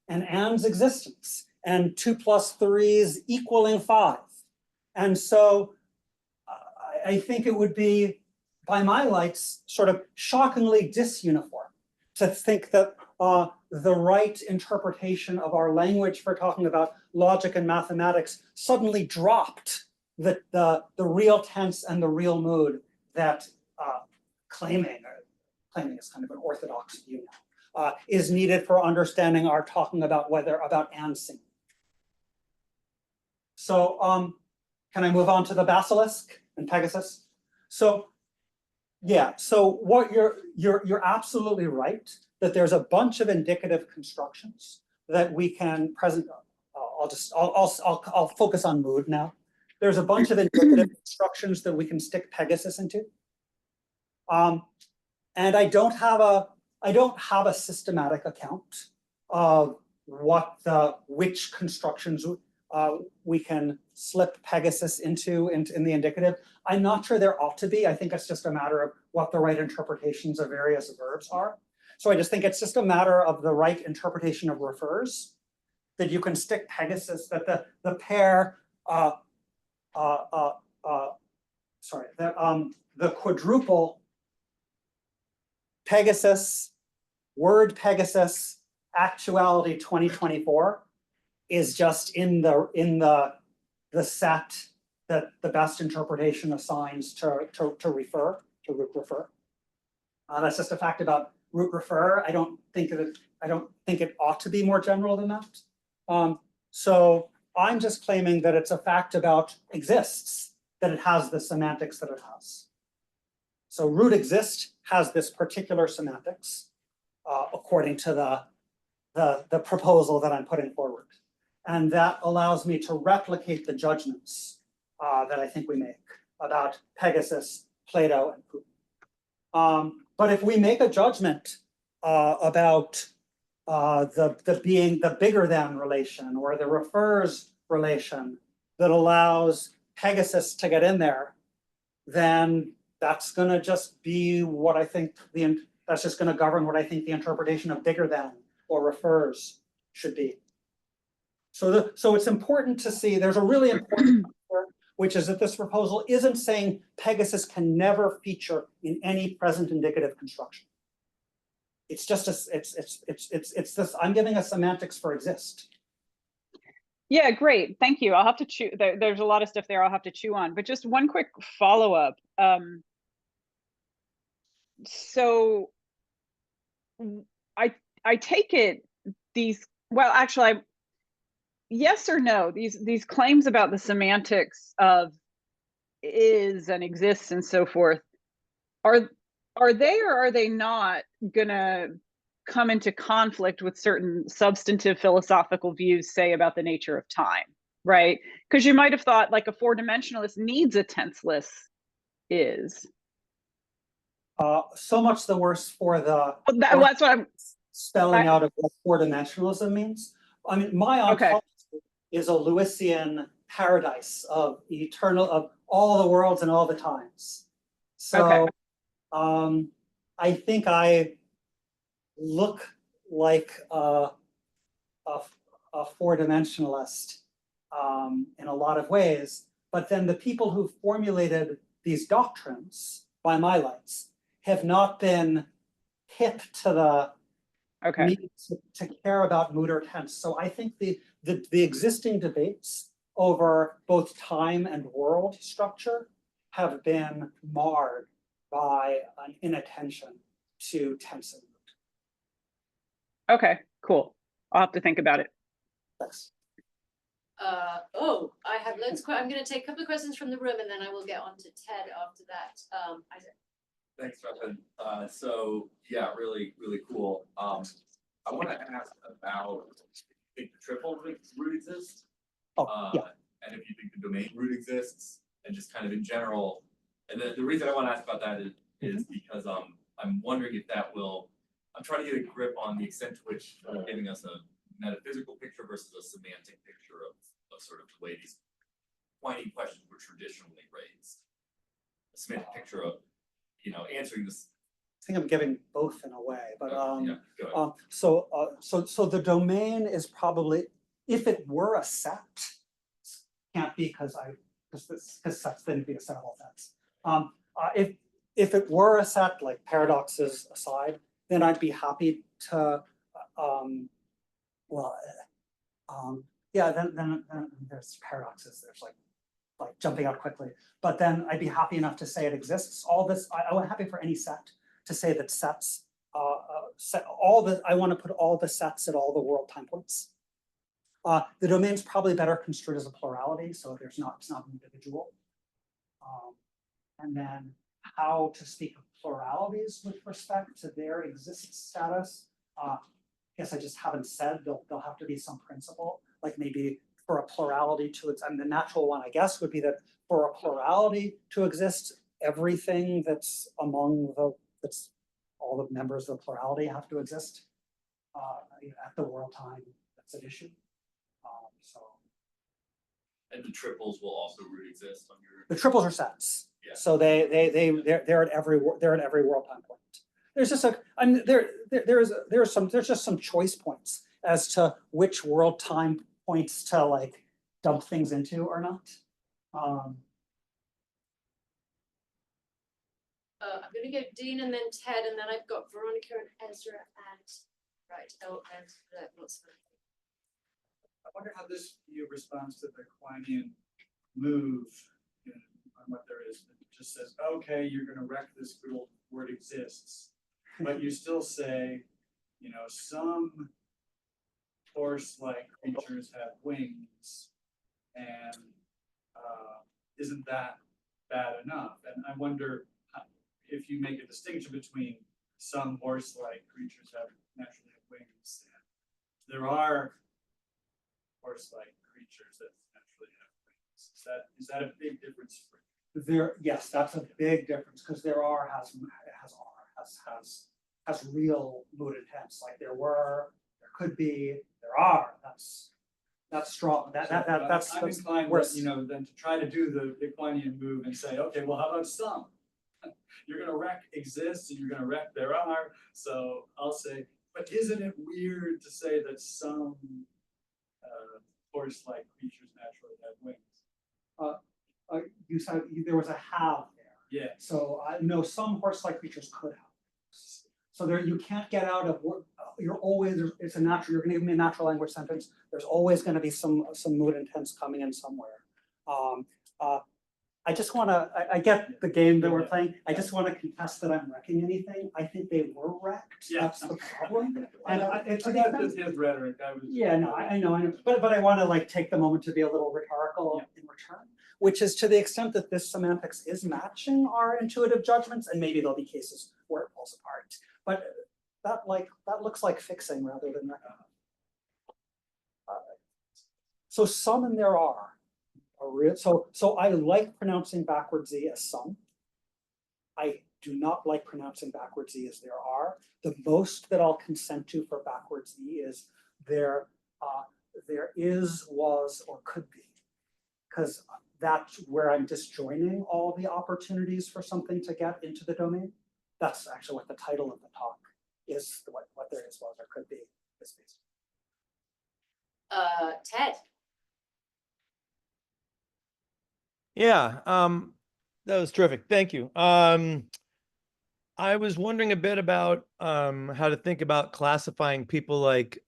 and Anne's existence and 2 + 3's equaling 5. And so I think it would be, by my lights, sort of shockingly disuniform to think that the right interpretation of our language for talking about logic and mathematics suddenly dropped the real tense and the real mood that claiming is kind of an orthodox view now, is needed for understanding our talking about and singing. So can I move on to the basilisk and Pegasus? So yeah, so what you're absolutely right that there's a bunch of indicative constructions that we can present. I'll focus on mood now. There's a bunch of indicative constructions that we can stick Pegasus into. And I don't have a systematic account of which constructions we can slip Pegasus into in the indicative. I'm not sure there ought to be. I think it's just a matter of what the right interpretations of various verbs are. So I just think it's just a matter of the right interpretation of refers, that you can stick Pegasus, that the pair, the quadruple Pegasus, word Pegasus, actuality 2024 is just in the set that the best interpretation assigns to root refer. That's just a fact about root refer. I don't think it ought to be more general than that. So I'm just claiming that it's a fact about exists, that it has the semantics that it has. So root exist has this particular semantics according to the proposal that I'm putting forward. And that allows me to replicate the judgments that I think we make about Pegasus, Plato, and Putin. But if we make a judgment about the bigger than relation or the refers relation that allows Pegasus to get in there, then that's going to just be what I think that's just going to govern what I think the interpretation of bigger than or refers should be. So it's important to see there's a really important factor, which is that this proposal isn't saying Pegasus can never feature in any present indicative construction. It's just it's this. I'm giving a semantics for exist. Yeah, great. Thank you. I'll have to chew. There's a lot of stuff there I'll have to chew on, but just one quick follow-up. So I take it these, well, actually, yes or no, these claims about the semantics of is and exists and so forth, are they or are they not gonna come into conflict with certain substantive philosophical views, say, about the nature of time, right? Because you might have thought like a four-dimensionalist needs a tenseless is. So much the worse for the That's what I'm spelling out of what four-dimensionalism means. I mean, my ontology is a Lewisian paradise of eternal, of all the worlds and all the times. So I think I look like a four-dimensionalist in a lot of ways, but then the people who formulated these doctrines by my lights have not been hip to the need to care about mood or tense. So I think the existing debates over both time and world structure have been marred by an inattention to tense and mood. Okay, cool. I'll have to think about it. Thanks. I have loads of I'm going to take a couple of questions from the room and then I will get on to Ted after that. Isaac. Thanks, Robin. So yeah, really, really cool. I want to ask about, I think the triple root exists. And if you think the domain root exists, and just kind of in general. And the reason I want to ask about that is because I'm wondering if that will. I'm trying to get a grip on the extent to which giving us a metaphysical picture versus a semantic picture of sort of the way these pointing questions were traditionally raised. A semantic picture of, answering this. I think I'm giving both in a way, but yeah, go ahead. so the domain is probably, if it were a set, can't be because sets then be a set of all sets. If it were a set, like paradoxes aside, then I'd be happy to yeah, then there's paradoxes, there's like like jumping out quickly. But then I'd be happy enough to say it exists. All this, I'm happy for any set to say that sets, I want to put all the sets at all the world time points. The domain's probably better construed as a plurality, so it's not an individual. And then how to speak of pluralities with respect to their existence status. I guess I just haven't said there'll have to be some principle, like maybe for a plurality to its, and the natural one, I guess, would be that for a plurality to exist, everything that's among that's all the members of the plurality have to exist at the world time. That's an issue. So. And the triples will also root exist on your. The triples are sets. Yeah. So they're at every world time point. There's just there's just some choice points as to which world time points to like dump things into or not. I'm gonna go Dean and then Ted, and then I've got Veronica and Ezra and right. Oh, and lots of. I wonder how this view responds to the Quinian move on what there is. It just says, okay, you're going to wreck this good old word exists, but you still say, you know, some horse-like creatures have wings, and isn't that bad enough? And I wonder if you make a distinction between some horse-like creatures naturally have wings, and there are horse-like creatures that naturally have wings. Is that a big difference for you? Yes, that's a big difference because there has real mood intents. Like there could be, there are. That's strong. That's inclined, worse. You know, then to try to do the Quinian move and say, okay, well, how about some? You're going to wreck exists and you're going to wreck there are. So I'll say, but isn't it weird to say that some horse-like creatures naturally have wings? You said there was a have there. Yeah. So I know some horse-like creatures could have. So there, you can't get out of. You're always. It's a natural. You're going to give me a natural language sentence. There's always going to be some mood intents coming in somewhere. I just want to. I get the game that we're playing. I just want to contest that I'm wrecking anything. I think they were wrecked. Yeah. That's the problem. And It's not just his rhetoric. Yeah, no, I know. But I want to like take the moment to be a little rhetorical in return, which is to the extent that this semantics is matching our intuitive judgments, and maybe there'll be cases where it falls apart. But that looks like fixing rather than reckoning. So some and there are real. So I like pronouncing backward Z as some. I do not like pronouncing backward Z as there are. The most that I'll consent to for backward Z is there is, was, or could be, because that's where I'm disjoining all the opportunities for something to get into the domain. That's actually what the title of the talk is, what there is, was, or could be. Ted. Yeah, that was terrific. Thank you. I was wondering a bit about how to think about classifying people like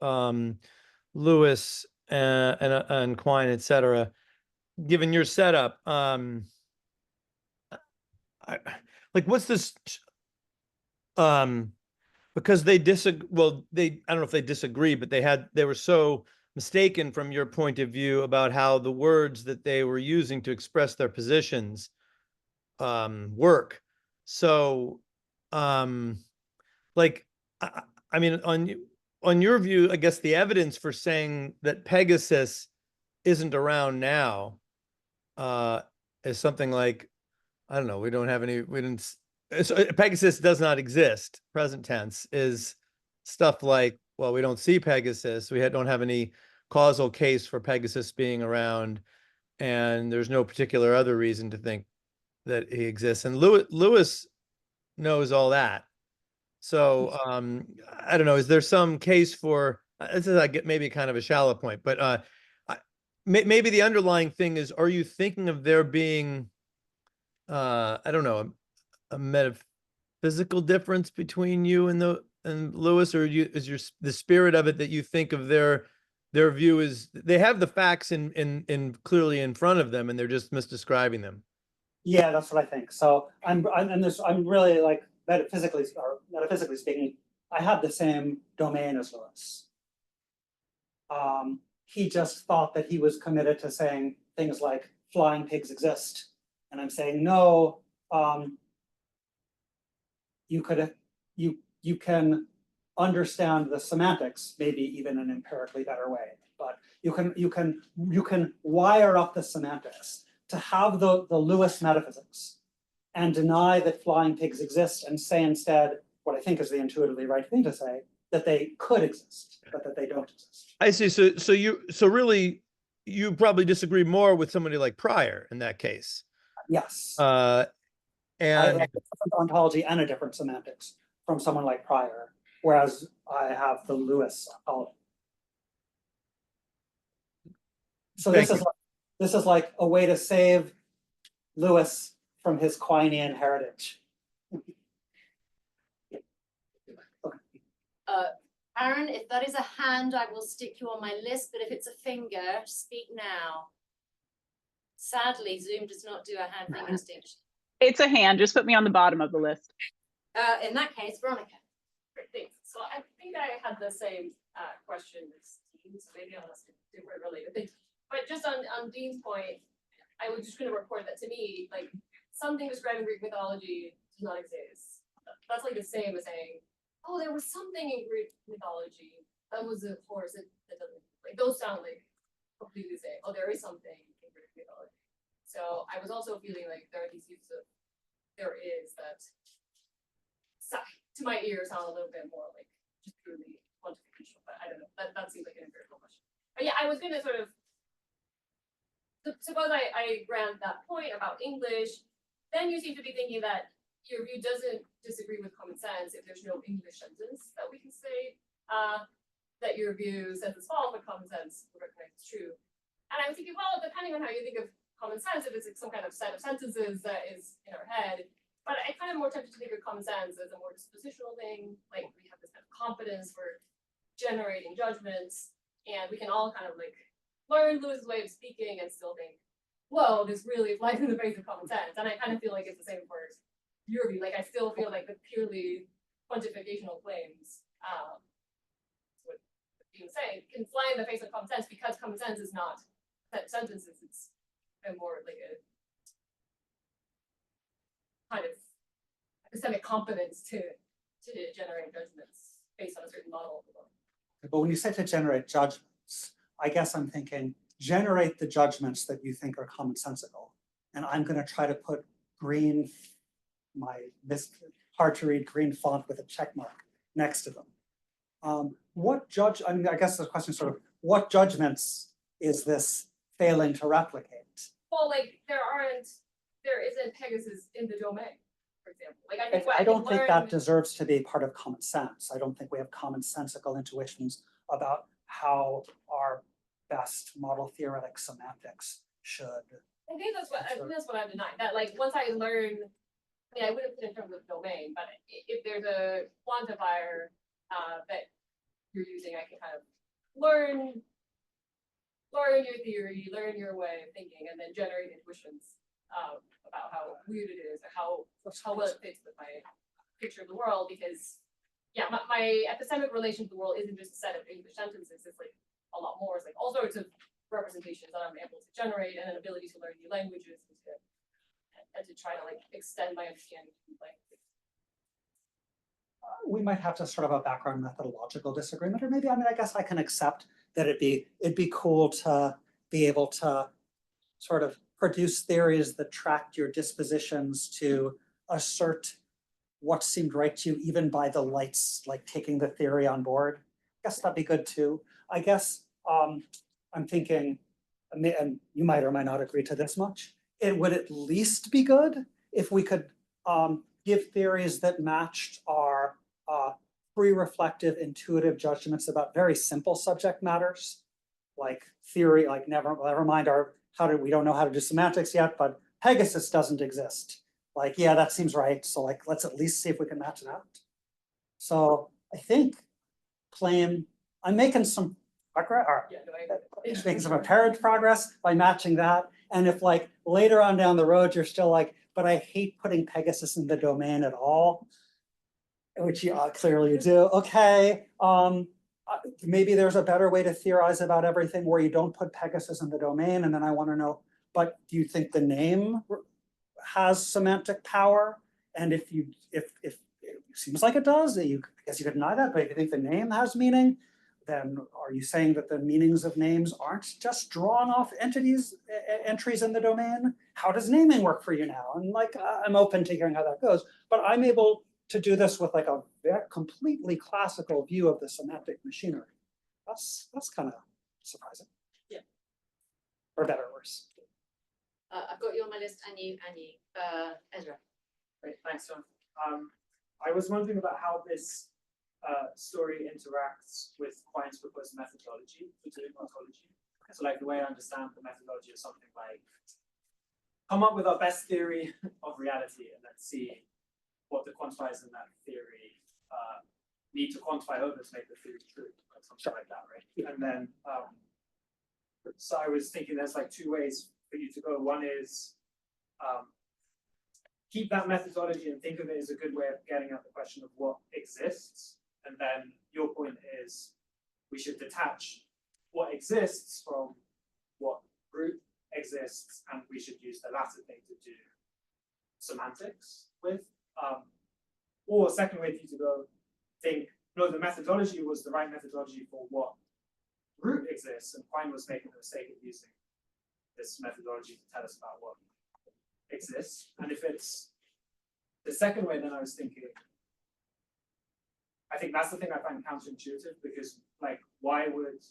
Lewis and Quine, et cetera. Given your setup, what's this? Because they disagree. Well, I don't know if they disagree, but they were so mistaken from your point of view about how the words that they were using to express their positions work. So, I mean, on your view, I guess the evidence for saying that Pegasus isn't around now is something like, I don't know, Pegasus does not exist, present tense, is stuff like, well, we don't see Pegasus, we don't have any causal case for Pegasus being around, and there's no particular other reason to think that he exists. And Lewis knows all that. So I don't know, is there some case for, this is, I get maybe kind of a shallow point, but maybe the underlying thing is, are you thinking of there being, I don't know, a metaphysical difference between you and Lewis, or is the spirit of it that you think of there their view is they have the facts in clearly in front of them and they're just misdescribing them. Yeah, that's what I think. So I'm really like metaphysically speaking, I have the same domain as Lewis. He just thought that he was committed to saying things like flying pigs exist. And I'm saying, no, you can understand the semantics, maybe even in an empirically better way, but you can wire up the semantics to have the Lewis metaphysics and deny that flying pigs exist and say instead what I think is the intuitively right thing to say, that they could exist, but that they don't exist. I see. So really you probably disagree more with somebody like Pryor in that case. Yes. And I have a different ontology and a different semantics from someone like Pryor, whereas I have the Lewis ontology. So this is like a way to save Lewis from his Quinean heritage. Aaron, if that is a hand, I will stick you on my list, but if it's a finger, speak now. Sadly, Zoom does not do a hand finger distinction. It's a hand, just put me on the bottom of the list. In that case, Veronica. Great, thanks. So I think I had the same question as Dean, so maybe I'll ask a different related thing. But just on Dean's point, I was just going to report that to me, like something describing Greek mythology does not exist. That's like the same as saying, oh, there was something in Greek mythology that was a horse that doesn't, like those sound like completely the same. Oh, there is something in Greek mythology. So I was also feeling like there are these uses of there is that to my ear sound a little bit more like just purely quantification, but I don't know. That seems like an empirical question. But yeah, I was gonna sort of suppose I grant that point about English, then you seem to be thinking that your view doesn't disagree with common sense if there's no English sentence that we can say that your view says it's false, but common sense will recognize it's true. And I was thinking, well, depending on how you think of common sense, if it's like some kind of set of sentences that is in our head, but I kind of more tempted to think of common sense as a more dispositional thing. Like we have this kind of competence for generating judgments, and we can all kind of like learn Lewis's way of speaking and still think, whoa, this really flies in the face of common sense. And I kind of feel like it's the same for your view. Like I still feel like the purely quantificational claims, what being saying, can fly in the face of common sense because common sense is not sentences. It's a more like a kind of epistemic competence to generate judgments based on a certain model. But when you say to generate judgments, I guess I'm thinking generate the judgments that you think are commonsensical. And I'm going to try to put green, this hard to read green font with a check mark next to them. I mean, I guess the question is sort of, what judgments is this failing to replicate? Well, like there isn't Pegasus in the domain, for example. Like I think I don't think that deserves to be part of common sense. I don't think we have commonsensical intuitions about how our best model theoretic semantics should. I think that's what I'm denying. That like once I learn, I mean, I wouldn't put it in terms of domain, but if there's a quantifier that you're using, I can kind of learn your theory, learn your way of thinking, and then generate intuitions about how weird it is, or how well it fits with my picture of the world. Because yeah, my epistemic relation to the world isn't just a set of English sentences. It's like a lot more. It's like all sorts of representations that I'm able to generate, and an ability to learn new languages and to try to like extend my understanding of language. We might have to sort of a background methodological disagreement, or maybe, I mean, I guess I can accept that it'd be cool to be able to sort of produce theories that tracked your dispositions to assert what seemed right to you, even by the lights, like taking the theory on board. I guess that'd be good too. I guess I'm thinking, and you might or might not agree to this much, it would at least be good if we could give theories that matched our free-reflective, intuitive judgments about very simple subject matters, like theory, like never mind we don't know how to do semantics yet, but Pegasus doesn't exist. Like, yeah, that seems right. So like, let's at least see if we can match it out. So I think I'm making some Yeah, no, It's making some apparent progress by matching that. And if like later on down the road, you're still like, but I hate putting Pegasus in the domain at all, which you clearly do. Okay, maybe there's a better way to theorize about everything where you don't put Pegasus in the domain. And then I want to know, but do you think the name has semantic power? And if it seems like it does, I guess you could deny that, but if you think the name has meaning, then are you saying that the meanings of names aren't just drawn off entries, entries in the domain? How does naming work for you now? And like, I'm open to hearing how that goes, but I'm able to do this with like a completely classical view of the semantic machinery. That's kind of surprising. Yeah. Or better or worse. I've got you on my list, and you, Ezra. Great, thanks, John. I was wondering about how this story interacts with Quine's proposed methodology for doing ontology. So like the way I understand the methodology is something like, come up with our best theory of reality and then see what the quantifiers in that theory need to quantify over to make the theory true, or something like that, right? Yeah. And then, so I was thinking there's like two ways for you to go. One is keep that methodology and think of it as a good way of getting at the question of what exists. And then your point is we should detach what exists from what group exists, and we should use the latter thing to do semantics with. Or second way for you to go, think, no, the methodology was the right methodology for what group exists, and Quine was making the mistake of using this methodology to tell us about what exists. And if it's the second way, then I was thinking, I think that's the thing I find counterintuitive, because like, why would,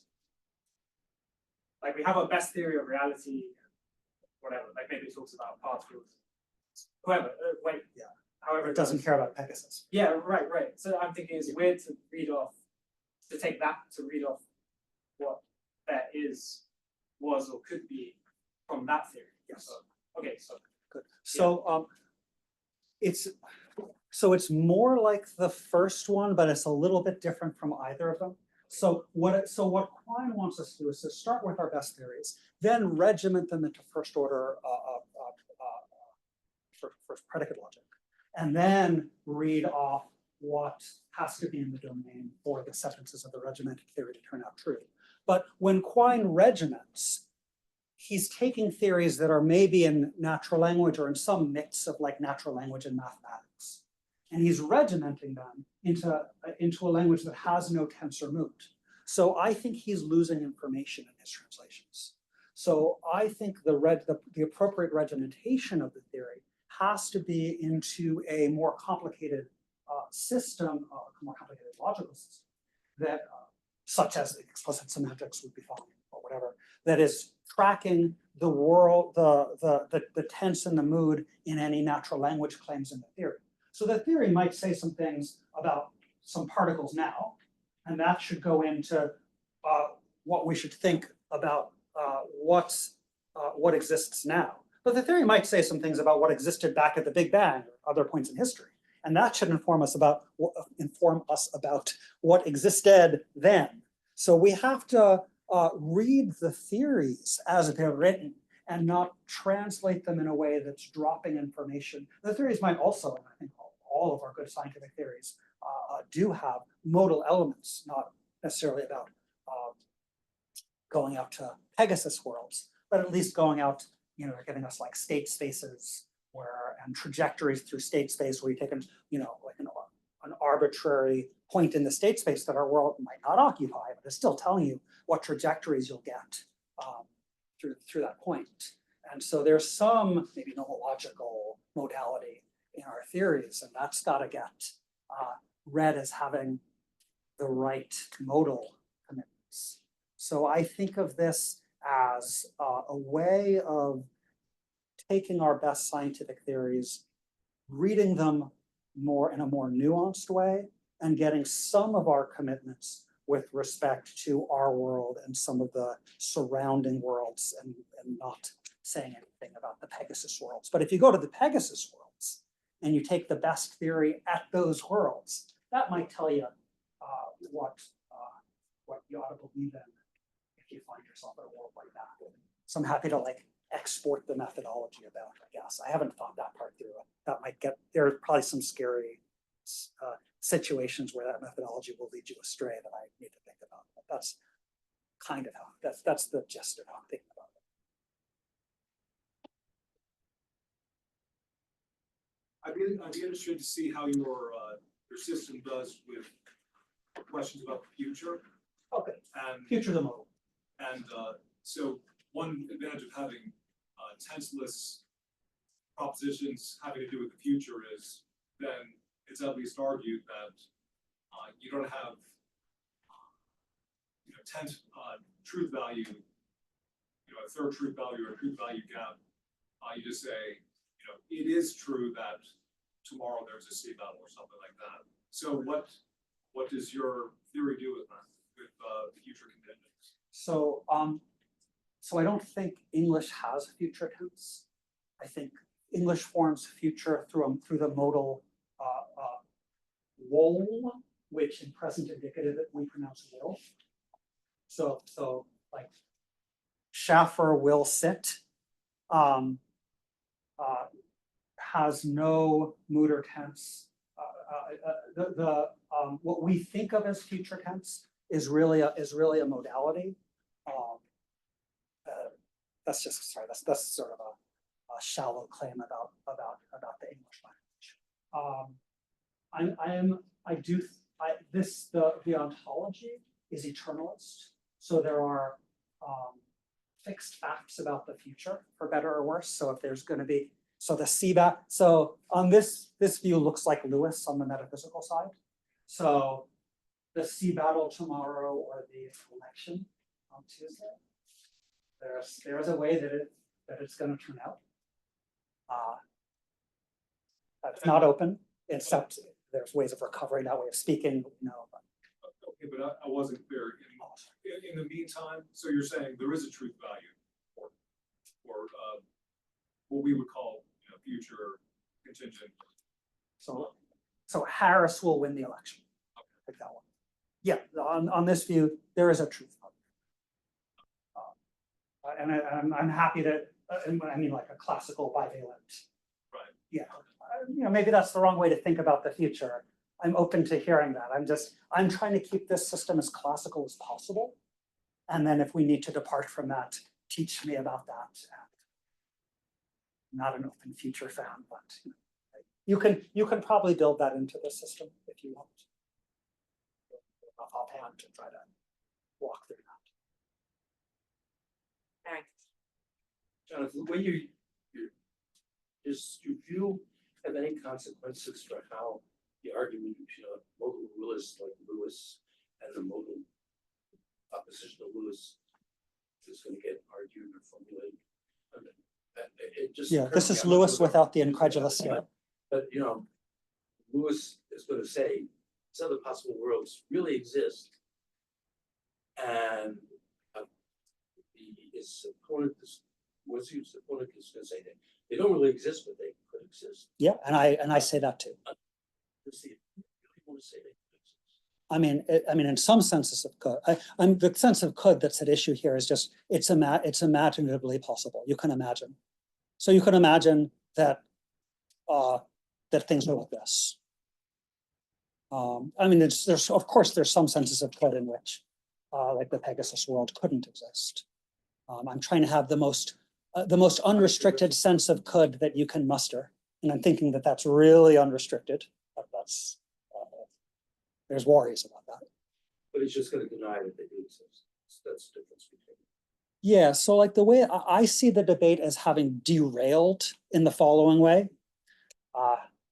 like we have our best theory of reality, whatever, like maybe it talks about particles, whoever, wait, yeah, however It doesn't care about Pegasus. Yeah, right. So I'm thinking it's weird to read off, to take that to read off what there is, was, or could be from that theory. Yes. So, okay, so Good. So it's more like the first one, but it's a little bit different from either of them. So what Quine wants us to do is to start with our best theories, then regiment them into first order first predicate logic, and then read off what has to be in the domain for the sentences of the regimented theory to turn out true. But when Quine regiments, he's taking theories that are maybe in natural language or in some mix of like natural language and mathematics, and he's regimenting them into a language that has no tensor moot. So I think he's losing information in his translations. So I think the appropriate regimentation of the theory has to be into a more complicated system, a more complicated logical system that, such as explicit semantics would be fine, or whatever, that is tracking the world, the tense and the mood in any natural language claims in the theory. So the theory might say some things about some particles now, and that should go into what we should think about what exists now. But the theory might say some things about what existed back at the Big Bang or other points in history, and that should inform us about what existed then. So we have to read the theories as they're written and not translate them in a way that's dropping information. The theories might also, and I think all of our good scientific theories do have modal elements, not necessarily about going out to Pegasus worlds, but at least going out, you know, they're giving us like state spaces and trajectories through state space where you take like an arbitrary point in the state space that our world might not occupy, but it's still telling you what trajectories you'll get through that point. And so there's some maybe nomological modality in our theories, and that's got to get read as having the right modal commitments. So I think of this as a way of taking our best scientific theories, reading them in a more nuanced way, and getting some of our commitments with respect to our world and some of the surrounding worlds, and not saying anything about the Pegasus worlds. But if you go to the Pegasus worlds and you take the best theory at those worlds, that might tell you what you ought to believe in you find yourself in a world like that. So I'm happy to like export the methodology about, I guess. I haven't thought that part through. That might get, there are probably some scary situations where that methodology will lead you astray that I need to think about. But that's kind of how, that's the gist of how I'm thinking about it. I'd be interested to see how your system does with questions about the future. Okay, And future the model. And so one advantage of having tenseless propositions having to do with the future is then it's at least argued that you don't have tense truth value, a third truth value or a truth value gap. You just say, it is true that tomorrow there's a sea battle or something like that. So what does your theory do with that, with future contingents? So so I don't think English has future tense. I think English forms future through the modal will, which in present indicative we pronounce will. So like Schaffer will sit has no mood or tense. What we think of as future tense is really a modality. That's just that's sort of a shallow claim about the English language. The ontology is eternalist, so there are fixed facts about the future, for better or worse. So if there's going to be, so the CBAT, so on this view looks like Lewis on the metaphysical side. So the sea battle tomorrow or the election on Tuesday, there's a way that it's going to turn out. It's not open, except there's ways of recovering that way of speaking, But. Okay, but I wasn't clear. In the meantime, so you're saying there is a truth value for what we would call future contingent. So Harris will win the election. Pick that one. Yeah, on this view, there is a truth value. And I'm happy to, I mean like a classical bivalent. Right. Yeah, maybe that's the wrong way to think about the future. I'm open to hearing that. I'm trying to keep this system as classical as possible. And then if we need to depart from that, teach me about that. I'm not an open future fan, but you can probably build that into the system if you want. Offhand to try to walk through that. Jonathan, when you view have any consequences for how the argument, modal Lewis, like Lewis, and the modal opposition to Lewis is going to get argued or formulated? I mean, it just This is Lewis without the incredulous. But Lewis is going to say some other possible worlds really exist, and his opponent is going to say that they don't really exist, but they could exist. Yeah, and I say that too. Does he really want to say they could exist? I mean, in some senses of could. The sense of could that's at issue here is just it's imaginatively possible. You can imagine. So you can imagine that that things are like this. I mean, there's of course there's some senses of could in which like the Pegasus world couldn't exist. I'm trying to have the most unrestricted sense of could that you can muster, and I'm thinking that that's really unrestricted. But that's there's worries about that. But he's just going to deny that they do exist. So that's the difference between. Yeah, so like the way I see the debate as having derailed in the following way.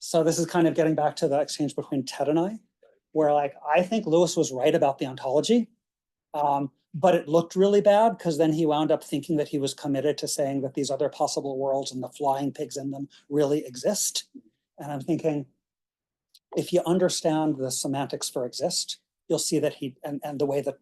So this is kind of getting back to the exchange between Ted and I, where like I think Lewis was right about the ontology, but it looked really bad because then he wound up thinking that he was committed to saying that these other possible worlds and the flying pigs in them really exist. And I'm thinking, if you understand the semantics for exist, you'll see that and the way that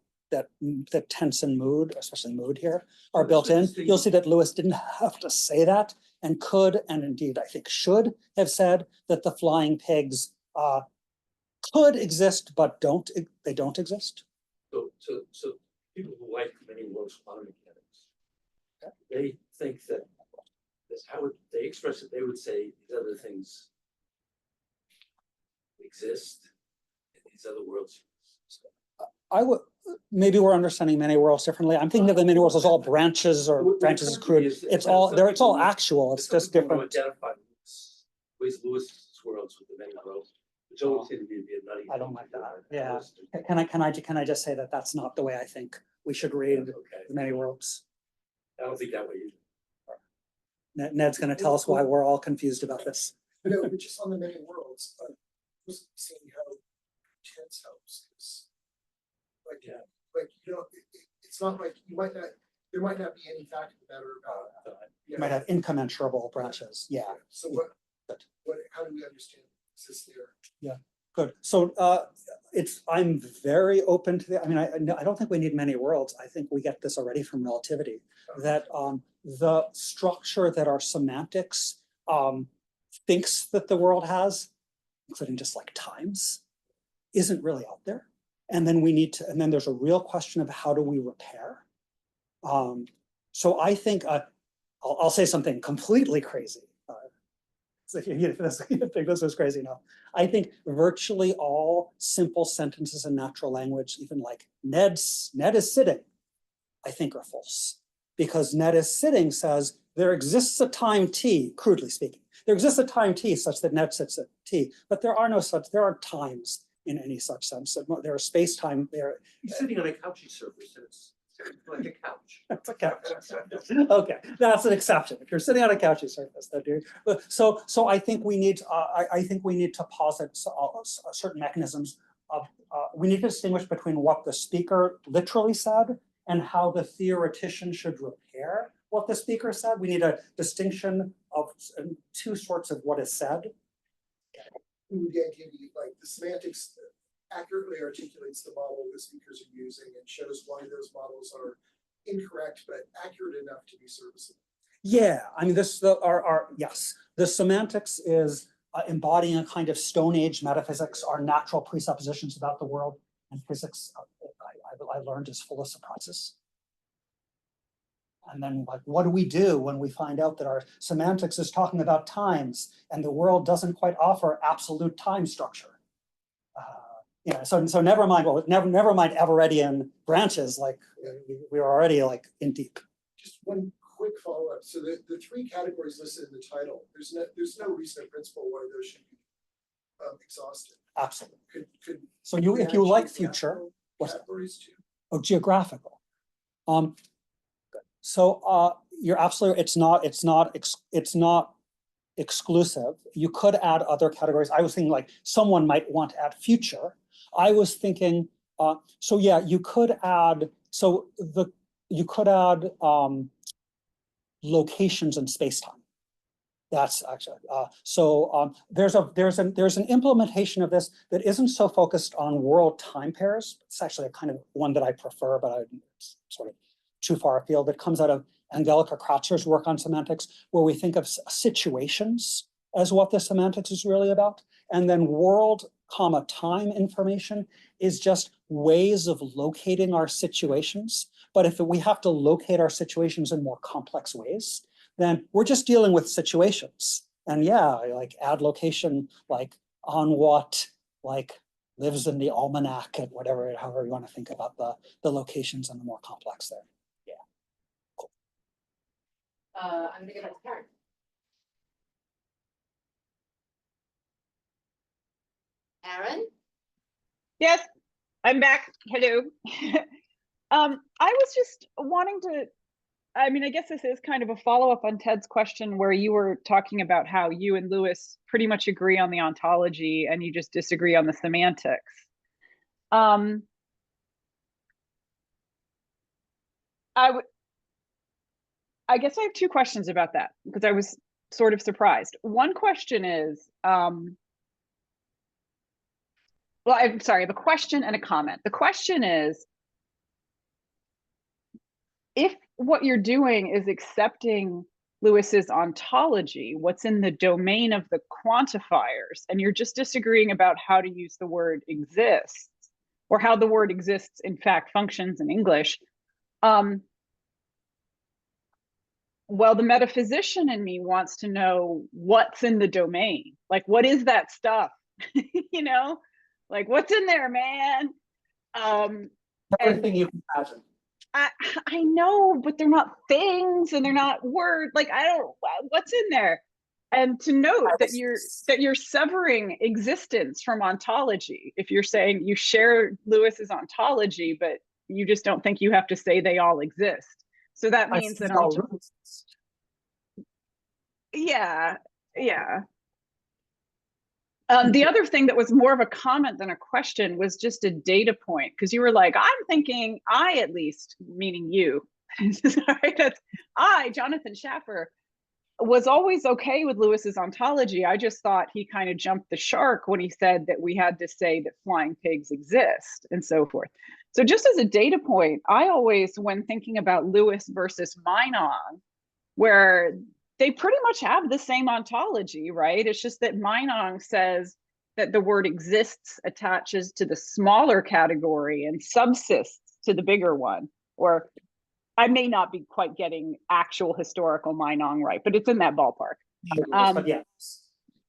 tense and mood, especially mood here, are built in. You'll see that Lewis didn't have to say that and could, and indeed I think should have said that the flying pigs could exist, but they don't exist. So people who like many worlds quantum mechanics, they think that, how would they express it? They would say these other things exist, and these other worlds. I would, maybe we're understanding many worlds differently. I'm thinking of the many worlds as all branches or branches is crude. It's all there. It's all actual. It's just different. Identify Lewis's worlds with the many worlds, which always seem to be a nutty. I don't like that. Yeah. Can I just say that that's not the way I think we should read the many worlds? I don't think that way either. Ned's going to tell us why we're all confused about this. No, but just on the many worlds, just seeing how tense helps, because like, you know, it's not like there might not be any fact of the matter about You might have incommensurable branches. Yeah. So how do we understand this there? Yeah. Good. So I'm very open to the, I mean, I don't think we need many worlds. I think we get this already from relativity, that the structure that our semantics thinks that the world has, including just like times, isn't really out there. And then we need to, and then there's a real question of how do we repair? So I think, I'll say something completely crazy. So you think this was crazy enough. I think virtually all simple sentences in natural language, even like Ned is sitting, I think are false. Because Ned is sitting says there exists a time t, crudely speaking. There exists a time t such that Ned sits at t, but there aren't times in any such sense. There are space-time there. He's sitting on a couchy surface, and it's like a couch. That's a couch. Okay, that's an exception. If you're sitting on a couchy surface, that do. So I think we need. I think we need to posit certain mechanisms of. We need to distinguish between what the speaker literally said and how the theoretician should repair what the speaker said. We need a distinction of two sorts of what is said. Would the idea be like the semantics accurately articulates the model the speakers are using and shows why those models are incorrect but accurate enough to be serviceable? Yeah, I mean, yes, the semantics is embodying a kind of Stone Age metaphysics, our natural presuppositions about the world, and physics, I learned, is full of surprises. And then, like, what do we do when we find out that our semantics is talking about times and the world doesn't quite offer absolute time structure? So never mind. Well, never mind Everettian branches. Like we were already like in deep. Just one quick follow up. So the three categories listed in the title, there's no reason in principle why those should be exhausted. Absolutely. So if you like future, categories too? Oh, geographical. So you're absolutely. It's not exclusive. You could add other categories. I was thinking like someone might want to add future. I was thinking. So yeah, you could add. You could add locations in space-time. That's actually there's an implementation of this that isn't so focused on world time pairs. It's actually a kind of one that I prefer, but it's sort of too far afield. That comes out of Angelica Kratzer's work on semantics, where we think of situations as what the semantics is really about, and then world, time information is just ways of locating our situations. But if we have to locate our situations in more complex ways, then we're just dealing with situations. And yeah, like add location, like on what, like lives in the almanac and whatever, however you want to think about the locations and the more complex there. Yeah. Cool. I'm gonna go back to Karen. Aaron? Yes, I'm back. Hello. I was just wanting to, I mean, I guess this is kind of a follow-up on Ted's question where you were talking about how you and Lewis pretty much agree on the ontology and you just disagree on the semantics. I guess I have two questions about that because I was sort of surprised. One question is, well, I'm sorry, I have a question and a comment. The question is, if what you're doing is accepting Lewis's ontology, what's in the domain of the quantifiers, and you're just disagreeing about how to use the word exists, or how the word exists, in fact, functions in English. Well, the metaphysician in me wants to know what's in the domain. Like, what is that stuff? You know, like what's in there, man? Everything you can imagine. I know, but they're not things and they're not words. Like, I don't, what's in there? And to note that you're severing existence from ontology. If you're saying you share Lewis's ontology, but you just don't think you have to say they all exist. So that means that yeah. The other thing that was more of a comment than a question was just a data point, because you were like, I'm thinking, I at least, meaning you, sorry, that's I, Jonathan Schaffer, was always okay with Lewis's ontology. I just thought he kind of jumped the shark when he said that we had to say that flying pigs exist and so forth. So just as a data point, I always, when thinking about Lewis versus Meinong, where they pretty much have the same ontology, right? It's just that Meinong says that the word exists attaches to the smaller category and subsists to the bigger one. Or I may not be quite getting actual historical Meinong right, but it's in that ballpark. But yes.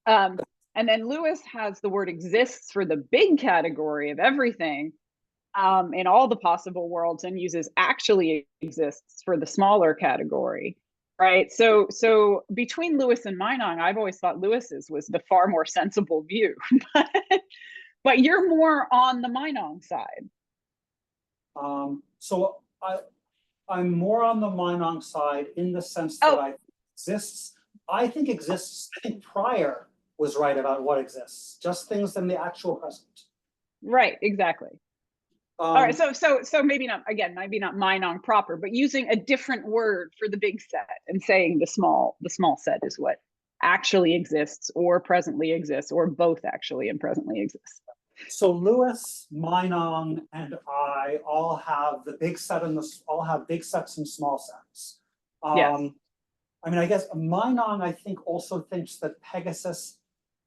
And then Lewis has the word exists for the big category of everything in all the possible worlds, and uses actually exists for the smaller category. Right. So between Lewis and Meinong, I've always thought Lewis's was the far more sensible view. But you're more on the Meinong side. So I'm more on the Meinong side in the sense that I think exists. I think Pryor was right about what exists, just things in the actual present. Right, exactly. All right, so maybe not, again, maybe not Meinong proper, but using a different word for the big set and saying the small set is what actually exists or presently exists, or both actually and presently exists. So Lewis, Meinong, and I all have the big set and all have big sets and small sets. Yes. I mean, I guess Meinong, I think, also thinks that Pegasus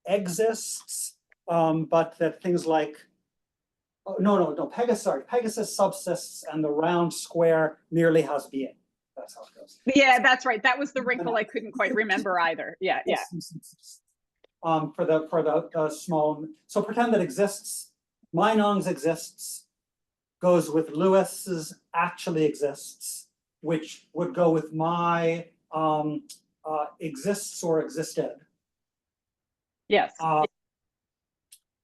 exists, but that things like no, Pegasus subsists and the round square merely has being. That's how it goes. Yeah, that's right. That was the wrinkle I couldn't quite remember either. Yeah. For the small, so pretend that exists. Meinong's exists goes with Lewis's actually exists, which would go with my exists or existed. Yes.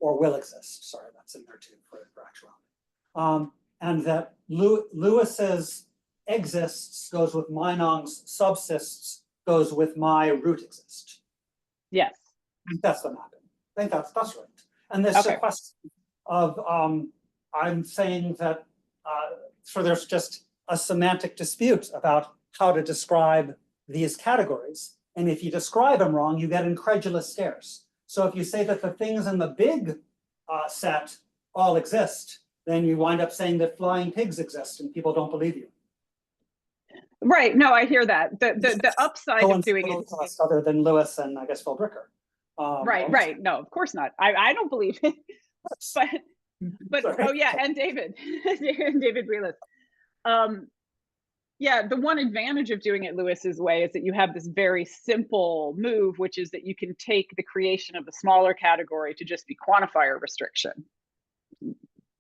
Or will exist. Sorry, that's in there too for actuality. And that Lewis's exists goes with Meinong's subsists goes with my root exist. Yes. I think that's the mapping. I think that's right. And this a question of I'm saying that so there's just a semantic dispute about how to describe these categories. And if you describe them wrong, you get incredulous stares. So if you say that the things in the big set all exist, then you wind up saying that flying pigs exist and people don't believe you. Right. No, I hear that. The upside of doing it other than Lewis and I guess Phil Bricker. Right. No, of course not. I don't believe it. But Sorry. oh yeah, and David Brelis. Yeah, the one advantage of doing it Lewis's way is that you have this very simple move, which is that you can take the creation of the smaller category to just be quantifier restriction.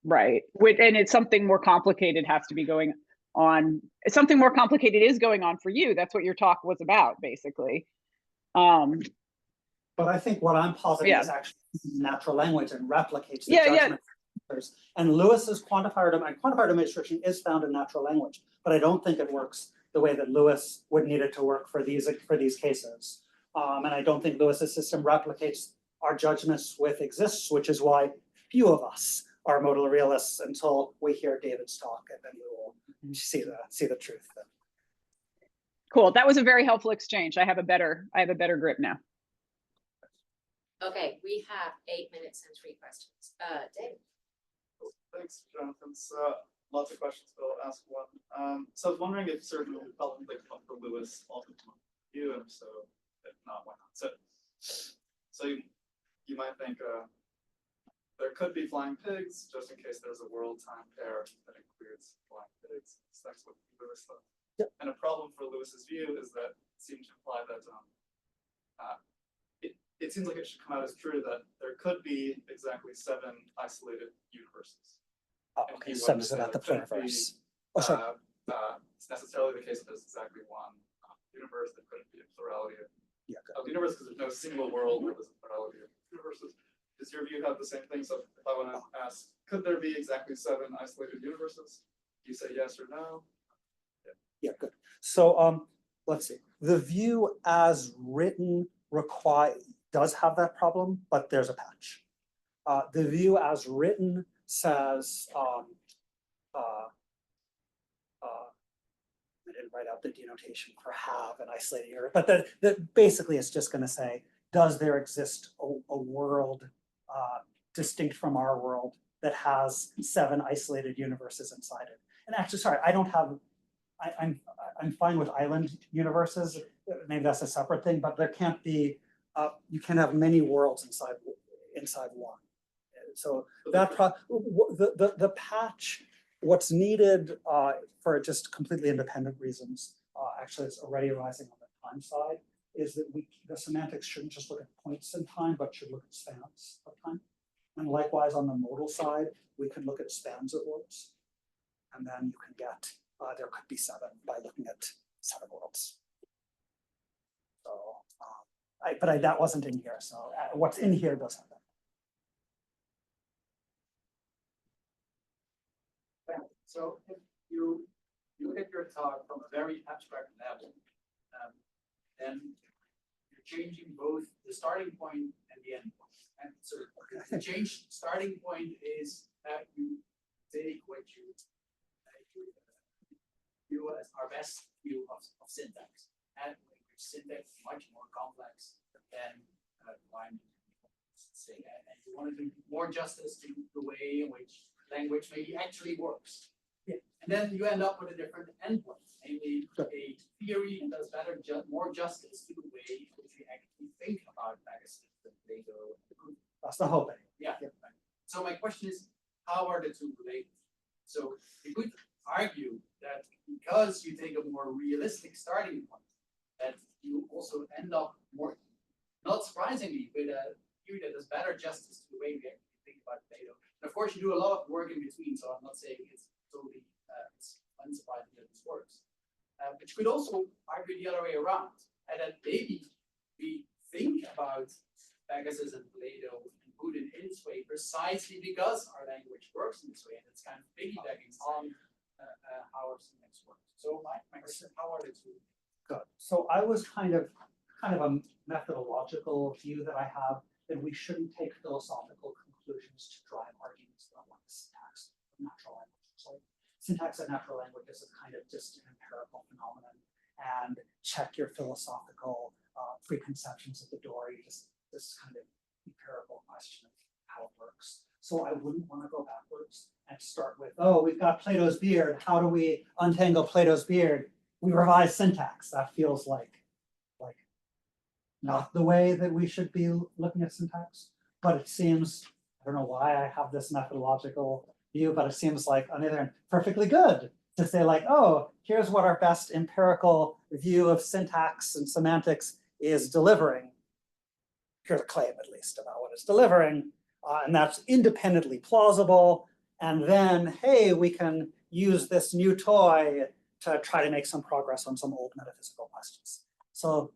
Right. And it's something more complicated has to be going on. Something more complicated is going on for you. That's what your talk was about, basically. But I think what I'm positing is actually natural language and replicates the judgment. And Lewis's quantifier domain restriction is found in natural language, but I don't think it works the way that Lewis would need it to work for these cases. And I don't think Lewis's system replicates our judgments with exists, which is why few of us are modal realists until we hear David's talk, and then we will see the truth. Cool. That was a very helpful exchange. I have a better grip now. Okay, we have 8 minutes and 3 questions. David. Thanks, Jonathan. So lots of questions, but I'll ask one. So I was wondering if certain development like come from Lewis also come from you, and so if not, why not? So you might think there could be flying pigs, just in case there's a world time pair that includes flying pigs. So that's what Lewis thought. Yep. And a problem for Lewis's view is that it seemed to imply that it seems like it should come out as true that there could be exactly 7 isolated universes. Oh, And okay, he seven wanted is to say about the there couldn't pluriverse. be, Oh, sorry. It's necessarily the case that there's exactly one universe. That couldn't be a plurality Yeah, good. of universe because there's no single world where there's a plurality of universes. Does your view have the same thing? So if I want to ask, could there be exactly 7 isolated universes? You say yes or no. Yeah, good. So let's see. The view as written does have that problem, but there's a patch. The view as written says I didn't write out the denotation for have and isolated universe, but that basically it's just going to say, does there exist a world distinct from our world that has 7 isolated universes inside it? And actually, sorry, I don't have. I'm fine with island universes. Maybe that's a separate thing, but there can't be. You can have many worlds inside one. So that the patch. What's needed for just completely independent reasons, actually it's already arising on the time side, is that the semantics shouldn't just look at points in time, but should look at spans of time. And likewise on the modal side, we can look at spans of worlds. And then you can get, there could be 7 by looking at 7 worlds. So, but that wasn't in here. So what's in here does have that. So if you look at your talk from a very abstract level, then you're changing both the starting point and the end point. And so the change starting point is that you take what you view as our best view of syntax. And syntax is much more complex than line. And you want to do more justice to the way in which language maybe actually works. And then you end up with a different endpoint, namely a theory that does more justice to the way in which we actually think about Pegasus and Plato. That's the hope. Yeah. So my question is, how are the two related? So you could argue that because you take a more realistic starting point, that you also end up more, not surprisingly, with a theory that does better justice to the way we actually think about Plato. And of course, you do a lot of work in between, so I'm not saying it's totally it's unsurprising that this works. But you could also argue the other way around, and that maybe we think about Pegasus and Plato and put it in this way precisely because our language works in this way, and it's kind of piggybacking on how our syntax works. So my question, how are the two? Good. So I was kind of a methodological view that I have that we shouldn't take philosophical conclusions to drive arguments about what the syntax of natural language is like. Syntax of natural language is a kind of just an empirical phenomenon, and check your philosophical preconceptions at the door. You just this kind of empirical question of how it works. So I wouldn't want to go backwards and start with, oh, we've got Plato's beard. How do we untangle Plato's beard? We revise syntax. That feels like not the way that we should be looking at syntax. But it seems, I don't know why I have this methodological view, but it seems like on the other hand, perfectly good to say like, oh, here's what our best empirical view of syntax and semantics is delivering. Here's a claim at least about what it's delivering, and that's independently plausible. And then, hey, we can use this new toy to try to make some progress on some old metaphysical questions. So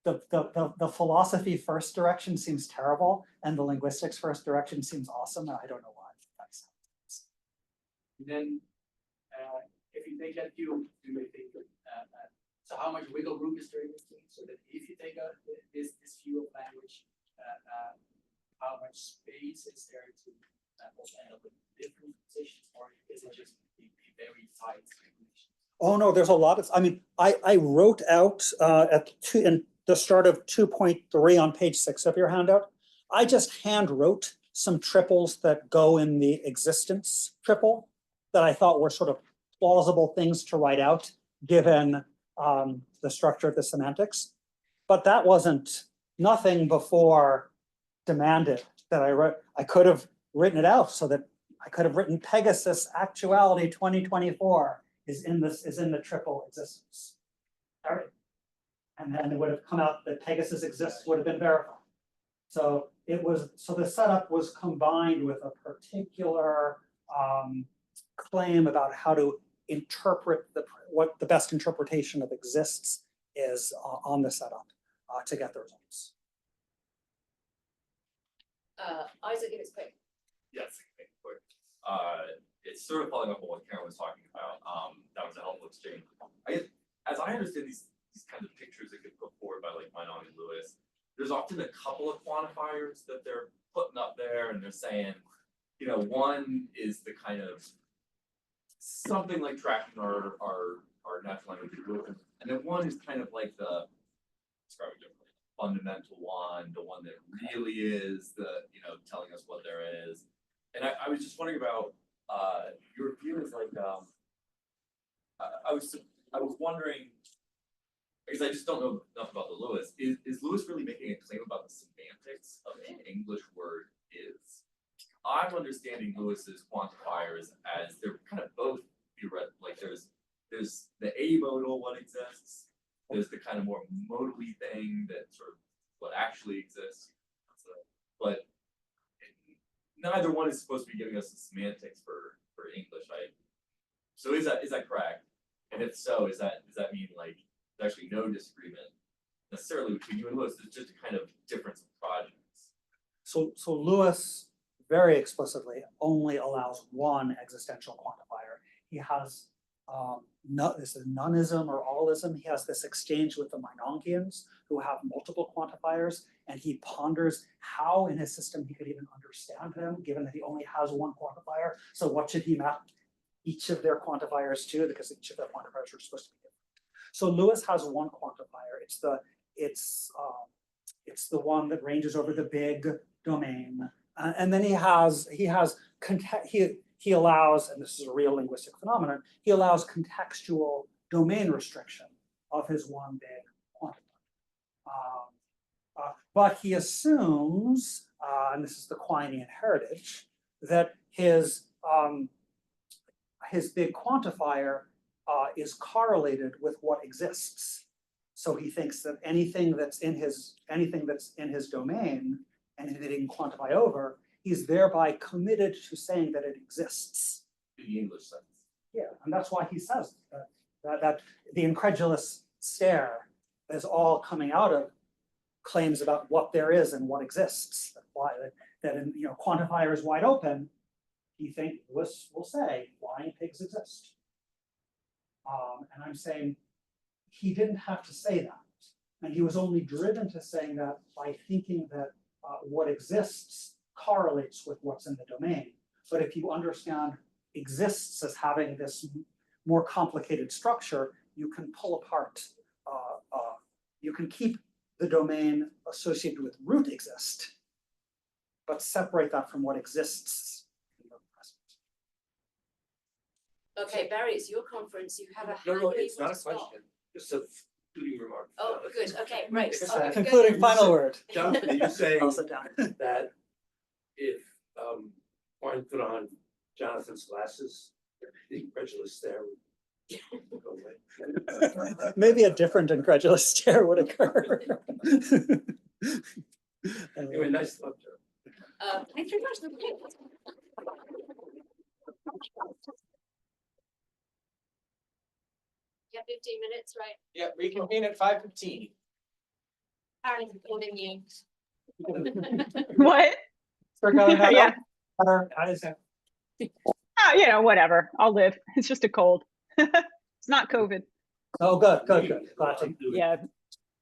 the philosophy first direction seems terrible, and the linguistics first direction seems awesome. And I don't know why. And then, if you take that view, do you think so? How much wiggle room is there in between? So that if you take this view of language, how much space is there to also end up with different positions, or is it just a very tight regulation? Oh no, there's a lot of. I mean, I wrote out in the start of 2.3 on page 6 of your handout. I just hand wrote some triples that go in the existence triple that I thought were sort of plausible things to write out given the structure of the semantics. But that wasn't, nothing before demanded that I wrote, I could have written it out so that I could have written Pegasus actuality 2024 is in the triple existence. All right. And then it would have come out that Pegasus exists, would have been verified. So the setup was combined with a particular claim about how to interpret what the best interpretation of exists is on the setup to get the results. Isaac, if it's quick. Yes, quick. It's sort of following up on what Karen was talking about. That was a helpful exchange. I guess, as I understand these kinds of pictures that get put forward by like Meinong and Lewis, there's often a couple of quantifiers that they're putting up there, and they're saying, you know, one is the kind of something like tracking our natural language algorithms, and then one is kind of like the fundamental one, the one that really is the, you know, telling us what there is. And I was just wondering about your view is like I was wondering, because I just don't know enough about the Lewis. Is Lewis really making a claim about the semantics of an English word is? I'm understanding Lewis's quantifiers as they're kind of both theoretical. Like there's the amodal what exists. There's the kind of more modally thing that sort of what actually exists. But neither one is supposed to be giving us the semantics for English. So is that correct? And if so, does that mean like there's actually no disagreement necessarily between you and Lewis? It's just a kind of difference of projects. So Lewis very explicitly only allows one existential quantifier. He has this is nonism or allism. He has this exchange with the Meinongians who have multiple quantifiers, and he ponders how in his system he could even understand them, given that he only has one quantifier. So what should he map each of their quantifiers to? Because each of their quantifiers are supposed to be different. So Lewis has one quantifier. It's the one that ranges over the big domain, and then he allows, and this is a real linguistic phenomenon, he allows contextual domain restriction of his one big quantifier. But he assumes, and this is the Quinean heritage, that his big quantifier is correlated with what exists. So he thinks that anything that's in his domain and that he can quantify over, he's thereby committed to saying that it exists. In the English sense. Yeah, and that's why he says that the incredulous stare is all coming out of claims about what there is and what exists. That in, you know, quantifier is wide open. Lewis will say flying pigs exist. And I'm saying he didn't have to say that. And he was only driven to saying that by thinking that what exists correlates with what's in the domain. But if you understand exists as having this more complicated structure, you can pull apart, you can keep the domain associated with root exist, but separate that from what exists in the present. Okay, Barry, it's your conference. You have a No, hand no, where you it's not want a to stop. question, just a concluding remark. Oh, good. Okay, right. It's So a I'm Concluding gonna- final word. Jonathan, you're saying I'll sit down. that if Warren put on Jonathan's glasses, the incredulous stare would go away. Maybe a different incredulous stare would occur. Anyway, nice talk, Joe. Thanks very much. You have 15 minutes, right? Yeah, reconvene at 5:15. Aaron's recording you. What? We're going out. Yeah. You know, whatever. I'll live. It's just a cold. It's not COVID. Oh, good. Glad to. Yeah.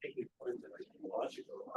Taking points that are logical.